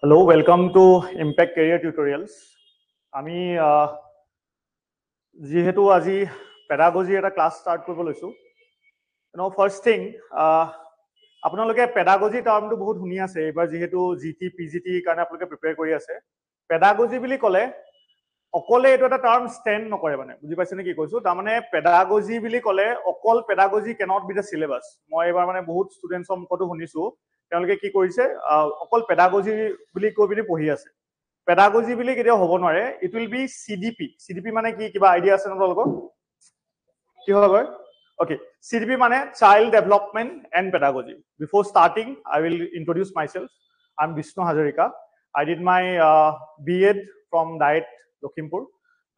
Hello, welcome to Impact Career Tutorials. আমি যেহেতু আজি পেডাগজি এটা ক্লাস স্টার্ট কৰিব লৈছো ফাৰ্স্ট থিং আপোনালোকে পেডাগজি টাৰ্মটো বহুত শুনি আছে এবাৰ যেহেতু জিটি পিজিটি কাৰণে আপোনালোকে প্ৰিপেয়াৰ কৰি আছে পেডাগজি বুলি ক'লে অকলে এইটো এটা টাৰ্ম স্ট্যান্ড নকৰে মানে বুজি পাইছে নে কি কৈছো তাৰ মানে পেডাগজি বুলি ক'লে অকল pedagogy cannot be the syllabus মই এবাৰ মানে বহুত ষ্টুডেন্টছৰ মুখতো শুনিছো তেওঁলোকে কি কৰিছে অকল পেডাগজি বুলি কৈ পিনি পঢ়ি আছে পেডাগজি বুলি কেতিয়া হ'ব নোৱাৰে ইট উইল বি সিডিপি মানে কি কিবা আইডিয়া আছে ন তেওঁলোকৰ কি হ'ব okay CDP মানে child development and pedagogy before starting I will introduce myself I'm Vishnu Hazarika I did my B.Ed from Diet Lakhimpur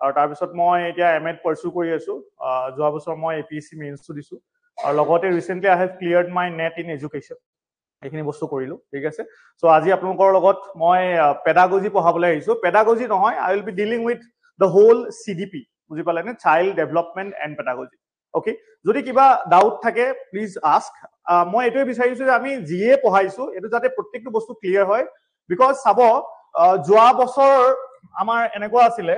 আৰু তাৰ পিছত মই এতিয়া M.Ed pursue কৰি আছো যোৱা বছৰ মই APSC মেইনছ দিছো আৰু লগতে recently I have cleared my NET in education এইখিনি বস্তু কৰিলো ঠিক আছে সো আজি আপোনালোকৰ লগত মই পেডাগজি পঢ়াবলৈ আহিছো পেডাগজি নহয় I will be dealing with the whole CDP বুজি পালে নে child development and pedagogy okay যদি কিবা ডাউট থাকে প্লিজ আস্ক মই এটোই বিচাৰিছো যে আমি জিয়ে পঢ়াইছো এটো যাতে প্ৰত্যেকটো বস্তু ক্লিয়াৰ হয় বিকজ সাব যোৱা বছৰ আমাৰ এনেকুৱা আছিলে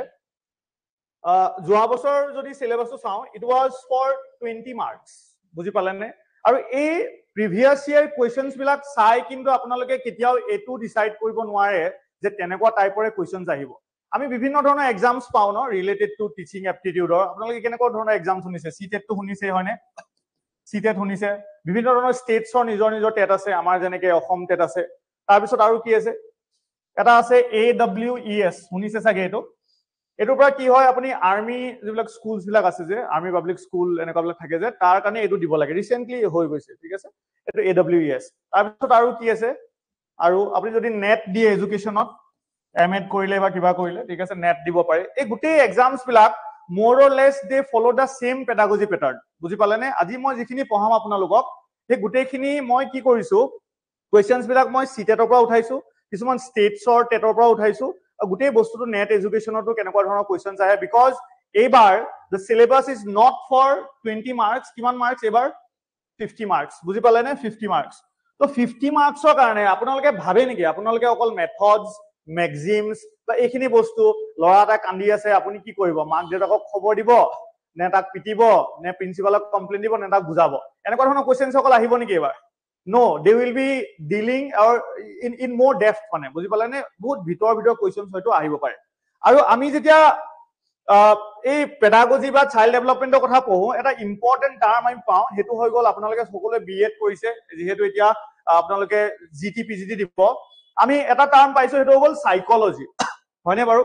যোৱা বছৰ যদি সিলেবাসটো চাও ইট ওয়াজ ফৰ 20 মাৰ্কস বুজি পালে নে আৰু এই প্ৰিভিয়াস ইয়াৰ কোৱেশ্চনছ বিলাক চাই কিন্তু আপোনালোকে কেতিয়াও এটো ডিসাইড কৰিব নোৱাৰে যে তেনেকুৱা টাইপৰে কোৱেশ্চনছ আহিব আমি বিভিন্ন ধৰণৰ এক্সামস পাও ন ৰিলেটেড টু টিচিং এপ্টিটিউডৰ আপোনালোকে কেনেকুৱা ধৰণৰ এক্সাম শুনিছে সিটেট টো শুনিছে হয়নে সিটেট শুনিছে বিভিন্ন ধৰণৰ ষ্টেটছৰ নিজৰ নিজৰ টেট আছে আমাৰ যেনেকে অসম টেট আছে তাৰ পিছত আৰু কি আছে এটা আছে AWES শুনিছে চাগে এটো এটোৰ পৰা কি হয় আপুনি আৰ্মি যিবিলাক স্কুলছ বিলাক আছে যে আৰ্মি পাব্লিক স্কুল এনেকুৱাবিলাক থাকে যে তাৰ কাৰণে এটো দিব লাগে ৰিসেন্টলি হৈ গৈছে ঠিক আছে এটো AWES তাৰ পিছত আৰু কি আছে আৰু আপুনি যদি নেট দিয়ে এডুকেশনত M.Ed কৰিলে বা কিবা কৰিলে ঠিক আছে নেট দিব পাৰে এই গুটেই এক্সামস বিলাক more or less they follow the same pedagogy pattern বুজি পালে নে আজি মই যিখিনি পঢ়াম আপোনালোকক এই গুটেইখিনি মই কি কৰিছো কোৱেশ্চনছ বিলাক মই সিটেটৰ পৰা উঠাইছো কিছুমান ষ্টেটছৰ টেটৰ পৰা উঠাইছো গুটেই বস্তুটো নেট এডুকেশনতো কেনেকুৱা ধৰণৰ কোৱেশ্চনছ আহে বিকজ এইবাৰ the syllabus is not for 20 marks কিমান মাৰ্কস এবাৰ 50 marks বুজি পালে নে 50 marks তো 50 মাৰ্কসৰ কাৰণে আপোনালোকে ভাবে নেকি আপোনালোকে অকল মেথডস ম্যাক্সিমস বা এইখিনি বস্তু লৰা এটা কান্দি আছে আপুনি কি কৰিব মাক দেউতাকক খবৰ দিব নে তাক পিটিব নে প্ৰিন্সিপালক কমপ্লেইন দিব নে তাক বুজাব এনেকুৱা ধৰণৰ কোৱেশ্চনছ অকল আহিব নেকি এবাৰ now they will be dealing or in more depth মানে বুজি পালে নে বহুত ভিতৰ কোৱেশ্চনছ হয়তো আহিব পাৰে আৰু আমি যেতিয়া এই পেডাগজি বা চাইল্ড ডেভেলপমেন্টৰ কথা পঢ়ো এটা ইম্পৰ্টেন্ট টাৰ্ম আমি পাও হেতু হৈ গল আপোনালোকে সকলোৱে B.Ed কৰিছে যেহেতু এতিয়া আপোনালোকে জিটি পিজিটি দিব আমি এটা টাৰ্ম পাইছো হেতু হল সাইকোলজি হয়নে বাৰু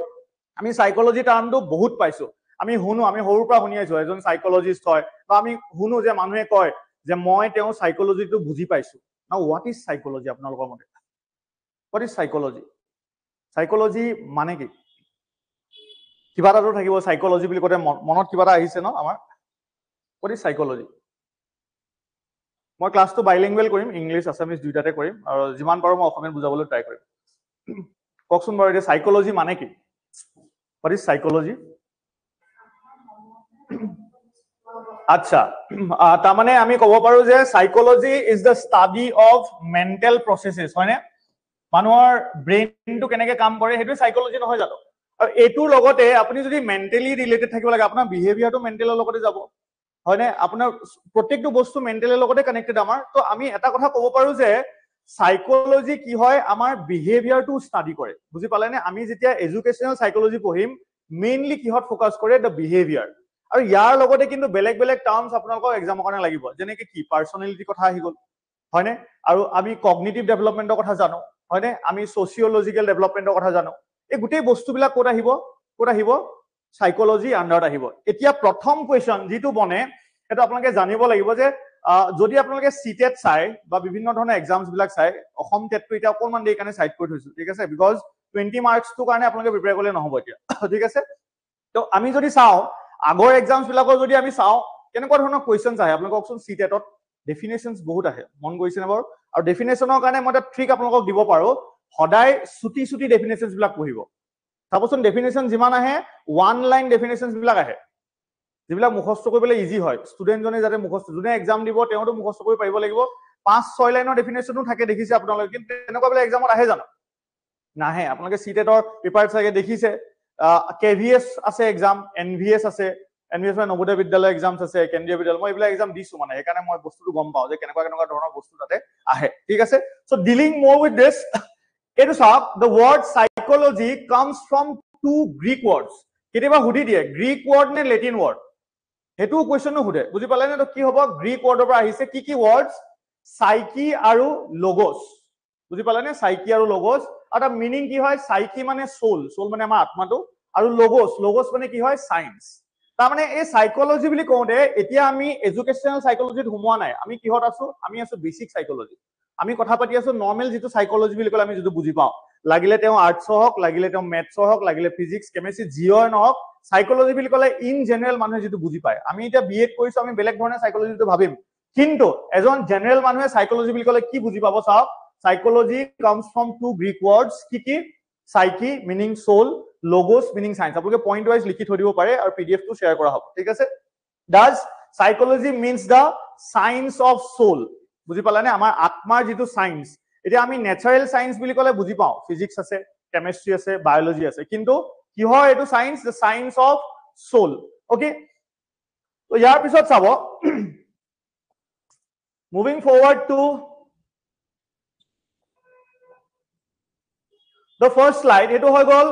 আমি সাইকোলজি টাৰ্মটো বহুত পাইছো আমি শুনো আমি সৰুৰ পৰা শুনি আছো এজন সাইকোলজিষ্ট হয় বা আমি শুনো যে মানুহে কয় যে মই তেওঁ সাইকোলজিটো বুজি পাইছো নাও হোৱাট ইজ সাইকোলজি আপোনালোকৰ মতে হোৱাট ইজ সাইকোলজি সাইকোলজি মানে কি কিবা এটা থাকিব সাইকোলজি বুলি কতে মনত কিবা এটা আহিছে ন আমাৰ হোৱাট ইজ সাইকোলজি মই ক্লাসটো বাইলিংগুৱেল কৰিম ইংলিশ আসামিজ দুইটাতে কৰিম আৰু যিমান পাৰো মই অসমীয়াত বুজাবলৈ ট্ৰাই কৰিম ককচোন বাৰু এটা সাইকোলজি মানে কি হোৱাট ইজ সাইকোলজি আচ্ছা তাৰ মানে আমি ক'ব পাৰো যে psychology is the study of mental processes হয়নে মানুহৰ ব্ৰেইনটো কেনেকৈ কাম কৰে হেতু সাইকোলজি নহয় জানো আৰু এটোৰ লগতে আপুনি যদি মেন্টালি ৰিলেটেড থাকিব লাগে আপোনাৰ বিহেভিয়াৰটো মেন্টালৰ লগতে যাব হয়নে আপোনাৰ প্ৰত্যেকটো বস্তু মেন্টালৰ লগতে কানেক্টেড আমাৰ তো আমি এটা কথা ক'ব পাৰো যে সাইকোলজি কি হয় আমাৰ বিহেভিয়াৰটো ষ্টাডি কৰে বুজি পালে নে আমি যেতিয়া এডুকেশনাল সাইকোলজি পঢ়িম মেইনলি কিহত ফোকাস কৰে দ্য বিহেভিয়াৰ আৰু ইয়াৰ লগতে কিন্তু বেলেগ বেলেগ টাৰ্মছ আপোনালোকৰ এক্সামৰ কাৰণে লাগিব যেনেকৈ কি পাৰ্সোনালিটি কথা আহি গল হয়নে আৰু আমি কগনিটিভ ডেভেলপমেন্টৰ কথা জানো হয়নে আমি সোশিয়োলজিক্যাল ডেভেলপমেন্টৰ কথা জানো এই গুটেই বস্তুবিলাক ক'ত আহিব সাইকোলজি আন্ডাৰত আহিব এতিয়া প্ৰথম কোৱেশ্চন যেটো বনে এটা আপোনালোকে জানিব লাগিব যে যদি আপোনালোকে সিটেট চাই বা বিভিন্ন ধৰণৰ এক্সামস বিলাক চাই অসম টেটটো এটা অকমান দেই কাৰণে সাইড কৰি থৈছো ঠিক আছে বিকজ 20 মাৰ্কস টো কাৰণে আপোনালোকে প্ৰিপেয়াৰ কৰিলে নহব এতিয়া ঠিক আছে তো আমি যদি চাও আগৰ এক্সামস বিলাকৰ যদি আমি চাও কেনেকুৱা ধৰণৰ কোৱেশ্চনছ আহে আপোনালোকক অপচন সিটেটত ডেফিনেশনছ বহুত আহে মন কৰিছে না বাৰু আৰু ডেফিনেশনৰ কাৰণে মই এটা ট্ৰিক আপোনালোকক দিব পাৰো সদায় ছুটি ডেফিনেশনছ বিলাক পঢ়িব চাবচোন ডেফিনেশন যিমান আহে ওয়ান লাইন ডেফিনেশনছ বিলাক আহে যিবিলাক মুখস্থ কৰিবলৈ ইজি হয় ষ্টুডেন্ট জনে যাতে মুখস্থ যোনে এক্সাম দিব তেওঁটো মুখস্থ কৰি পাৰিব লাগিব 5-6 লাইনৰ ডেফিনেশনো থাকে দেখিছে আপোনালোকে কিন্তু এনেকুৱা বেলে এক্সামত আহে জানো নাহে আপোনালোকে সিটেটৰ পেপাৰ চাগে দেখিছে কেভিএছ আছে এক্সাম এনভিএছ আছে এনভিএছ মানে নবোদয় বিদ্যালয় এক্সামছ আছে কেন্দ্ৰীয় বিদ্যালয় মই এইবিলাক এক্সাম দিছো মানে সেইকাৰণে মই বস্তুটো গম পাওঁ যে কেনেকুৱা কেনেকুৱা ধৰণৰ বস্তু তাতে আহে ঠিক আছে সো ডিলিং মোৰ উইথ দিস এইটো চাওক the word psychology comes from two Greek words কেতিয়াবা সুধি দিয়ে গ্ৰীক ৱৰ্ড নে লেটিন ৱৰ্ড হেতু কোৱেশ্চনো সুধে বুজি পালে নে তো কি হ'ব গ্ৰীক ৱৰ্ডৰ পৰা আহিছে কি ৱৰ্ডছ সাইকি আৰু লগোছ বুজি পালে নে সাইকি আৰু লগোছ আৰু মিনিং কি হয় সাইকি মানে সোল মানে আমাৰ আত্মাটো আৰু লগোছ মানে কি হয় সায়েন্স তাৰ মানে এই সাইকোলজি বুলি কওঁতে এতিয়া আমি এডুকেশনাল সাইকোলজিত হুমোৱা নাই আমি কিহত আছো আমি আছো বেসিক সাইকোলজি আমি কথা পাতি আছো নৰ্মেল যেটো সাইকোলজি বুলি কলে আমি যেটো বুজি পাওঁ লাগিলে তেওঁ আৰ্টছ হওক লাগিলে তেওঁ মেথছ হওক লাগিলে ফিজিক্স কেমিষ্ট্ৰি জিঅ' নহওক সাইকোলজি বুলি কলে ইন জেনাৰেল মানুহে যেটো বুজি পায় আমি এতিয়া বিএড কৰিছো আমি বেলেগ ধৰণে সাইকোলজিটো ভাবিম কিন্তু এজন জেনাৰেল মানুহে সাইকোলজি বুলি কলে কি বুজি পাব চাওক psychology comes from two Greek words কি psyche meaning soul logos meaning science আপোনালোকে পইণ্ট ওয়াইজ লিখি থৈ দিব পাৰে আৰু পিডিএফ টো শেয়াৰ কৰা হ'ব ঠিক আছে does psychology means the science of soul বুজি পালানে আমাৰ আত্মাৰ যেটো সায়েন্স এতিয়া আমি নেচাৰেল সায়েন্স বুলি কলে বুজি পাওঁ ফিজিক্স আছে কেমিষ্ট্ৰি আছে বায়োলজি আছে কিন্তু কি হয় এটো science the science of soul okay তো ইয়াৰ পিছত চাব moving forward to the first slide এটো হৈ গল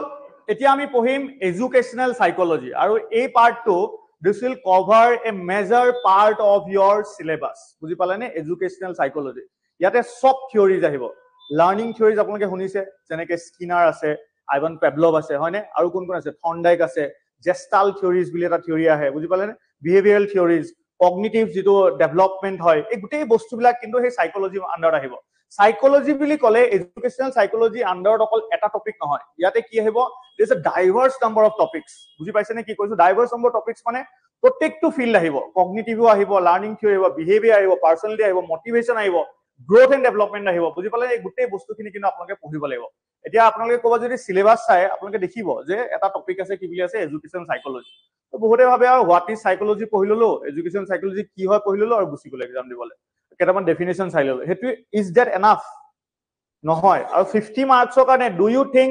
এতিয়া আমি পঢ়িম এডুকেশনাল সাইকোলজি আৰু এই পাৰ্টটো this will cover a major part of your syllabus বুজি পালেনে এডুকেশনাল সাইকোলজি ইয়াতে সব থিওৰিজ আহিব লাৰ্নিং থিওৰিজ আপোনালোকে শুনিছে যেনেকৈ স্কিনাৰ আছে আইভান পেভলভ আছে হয়নে আৰু কোন কোন আছে থৰ্নডাইক আছে জেষ্টাল থিওৰিজ বুলি এটা থিওৰি আহে বুজি পালেনে বিহেভিয়ৰাল থিওৰিজ কগনিটিভ যেটো ডেভেলপমেন্ট হয় এই গোটেই বস্তুবিলাক কিন্তু সেই সাইকোলজি আন্ডাৰত আহিব সাইকোলজি বুলি কলে এডুকেশনাল সাইকোলজি আন্ডাৰত অকল এটা টপিক নহয় ইয়াতে কি আহিব there's a diverse number of topics বুজি পাইছে নে কি কৈছো ডাইভাৰ্স নম্বৰ টপিকস মানে প্ৰত্যেকটো ফিল্ড আহিব কগনিটিভো আহিব লাৰ্নিং থিওৰি আহিব বিহেভিয়াৰ আহিব পাৰ্সোনালিটি আহিব মোটিভেশন আহিব গ্ৰোথ এণ্ড ডেভেলপমেন্ট আহিব বুজি পালে এই গোটেই বস্তুখিনি কিন্তু আপোনালোকে পঢ়িব লাগিব এতিয়া আপোনালোকে ক'ব যদি সিলেবাস চাই আপোনালোকে দেখিব যে এটা টপিক আছে কি বুলি আছে এডুকেশন সাইকোলজি তো বহুতে ভাবে আৰু হোৱাট ইজ সাইকোলজি পঢ়ি ললো এডুকেশন সাইকোলজি কি হয় পঢ়ি ললো আৰু গুছি গ'ল এক্সাম দিবলৈ কেটামান ডেফিনেশন চাই ললো হেতু ইজ দ্যাট এনাফ নহয় আৰু 50 মাৰ্কছৰ কাৰণে ডু ইউ থিংক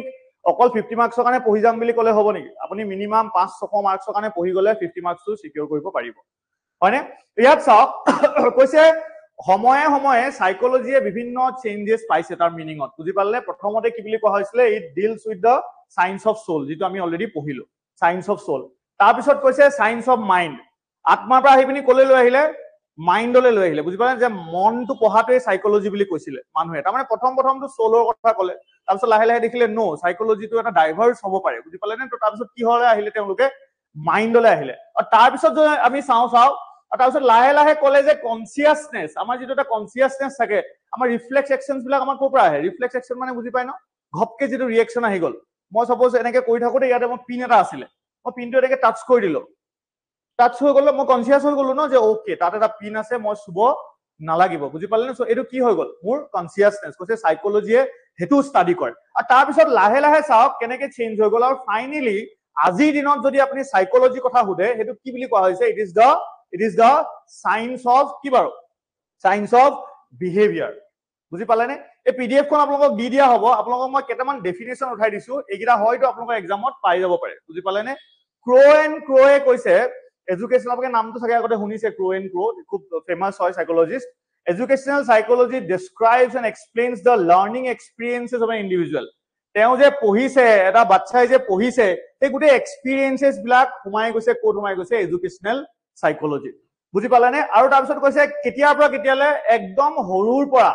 অকল 50 মাৰ্কছৰ কাৰণে পঢ়ি যাম বুলি কলে হ'ব নেকি আপুনি মিনিমাম 5-6 মাৰ্কছৰ কাৰণে পঢ়ি গলে 50 মাৰ্কছটো সিকিউৰ কৰিব পাৰিব হয়নে ইয়াত চাওক কৈছে সময়ে সময়ে সাইকোলজিয়ে বিভিন্ন চেঞ্জেস পাইছে তাৰ মিনিংত বুজি পালে প্ৰথমতে কি বুলি কোৱা হৈছিলে it deals with the science of soul যেটো আমি অলৰেডি পঢ়িলো সায়েন্স অফ সোল তাৰ পিছত কৈছে সায়েন্স অফ মাইন্ড আত্মাৰ পৰা আহি পিনি কলে লৈ আহিলে মাইন্ডলৈ লৈ আহিলে বুজি পালে যে মনটো পঢ়াটোই সাইকোলজি বুলি কৈছিলে মানুহে তাৰ মানে প্ৰথমটো সোলৰ কথা কলে তাৰ পিছত লাহে লাহে দেখিলে নো সাইকোলজিটো এটা ডাইভাৰ্স হ'ব পাৰে বুজি পালে নে তো তাৰ পিছত কি হলে আহিলে তেওঁলোকে মাইন্ডলৈ আহিলে আৰু তাৰ পিছত যদি আমি চাও আৰু তাৰ পিছত লাহে লাহে কলে যে কনসিয়াসনেস আমাৰ যেটো এটা কনসিয়াসনেস থাকে আমাৰ ৰিফ্লেক্স একশনছ বিলাক আমাৰ ক'ৰ পৰা আহে ৰিফ্লেক্স একশন মানে বুজি পায় ন ঘপকে যেটো ৰিএকশন আহি গল মই সাপোজ এনেকে কৰি থাকোতে ইয়াতে মই পিন এটা আছিলে মই পিনটো এনেকে টাচ কৰি দিলো টাচ হৈ গল মই কনসিয়াস হৈ গলো ন যে ওকে তাতে এটা পিন আছে মই সুব নালাগিব বুজি পালে নে সো এটো কি হৈ গল মোৰ কনসিয়াসনেস কৈছে সাইকোলজিয়ে হেতু ষ্টাডি কৰে আৰু তাৰ পিছত লাহে লাহে চাওক কেনেকে চেঞ্জ হৈ গল আৰু ফাইনালি আজিৰ দিনত যদি আপুনি সাইকোলজি কথা হুদে হেতু কি বুলি কোৱা হৈছে it is the science of কি বাৰু science of behavior বুজি পালে নে এই পিডিএফ খন আপোনালোকক দি দিয়া হ'ব আপোনালোকক মই কেটামান ডেফিনেশন উঠাই দিছো এইকিটা হয়তো আপোনালোকৰ এক্সামত পাই যাব পাৰে বুজি পালে নে ক্ৰোয়ে কৈছে এডুকেশন আপোনালোকে নামটো চাগে আগতে শুনিছে ক্ৰো খুব ফেমাস হয় psychologist educational psychology describes and explains the learning experiences of an individual তেওঁ যে পঢ়িছে এটা বাচ্চাই যে পঢ়িছে এই গোটেই এক্সপেৰিয়েন্সেস বিলাক সোমাই গৈছে কোড সোমাই গৈছে এডুকেশনাল সাইকোলজি বুজি পালানে আৰু তাৰ পিছত কৈছে কেতিয়াৰ পৰা কেতিয়ালে একদম হৰুৰ পৰা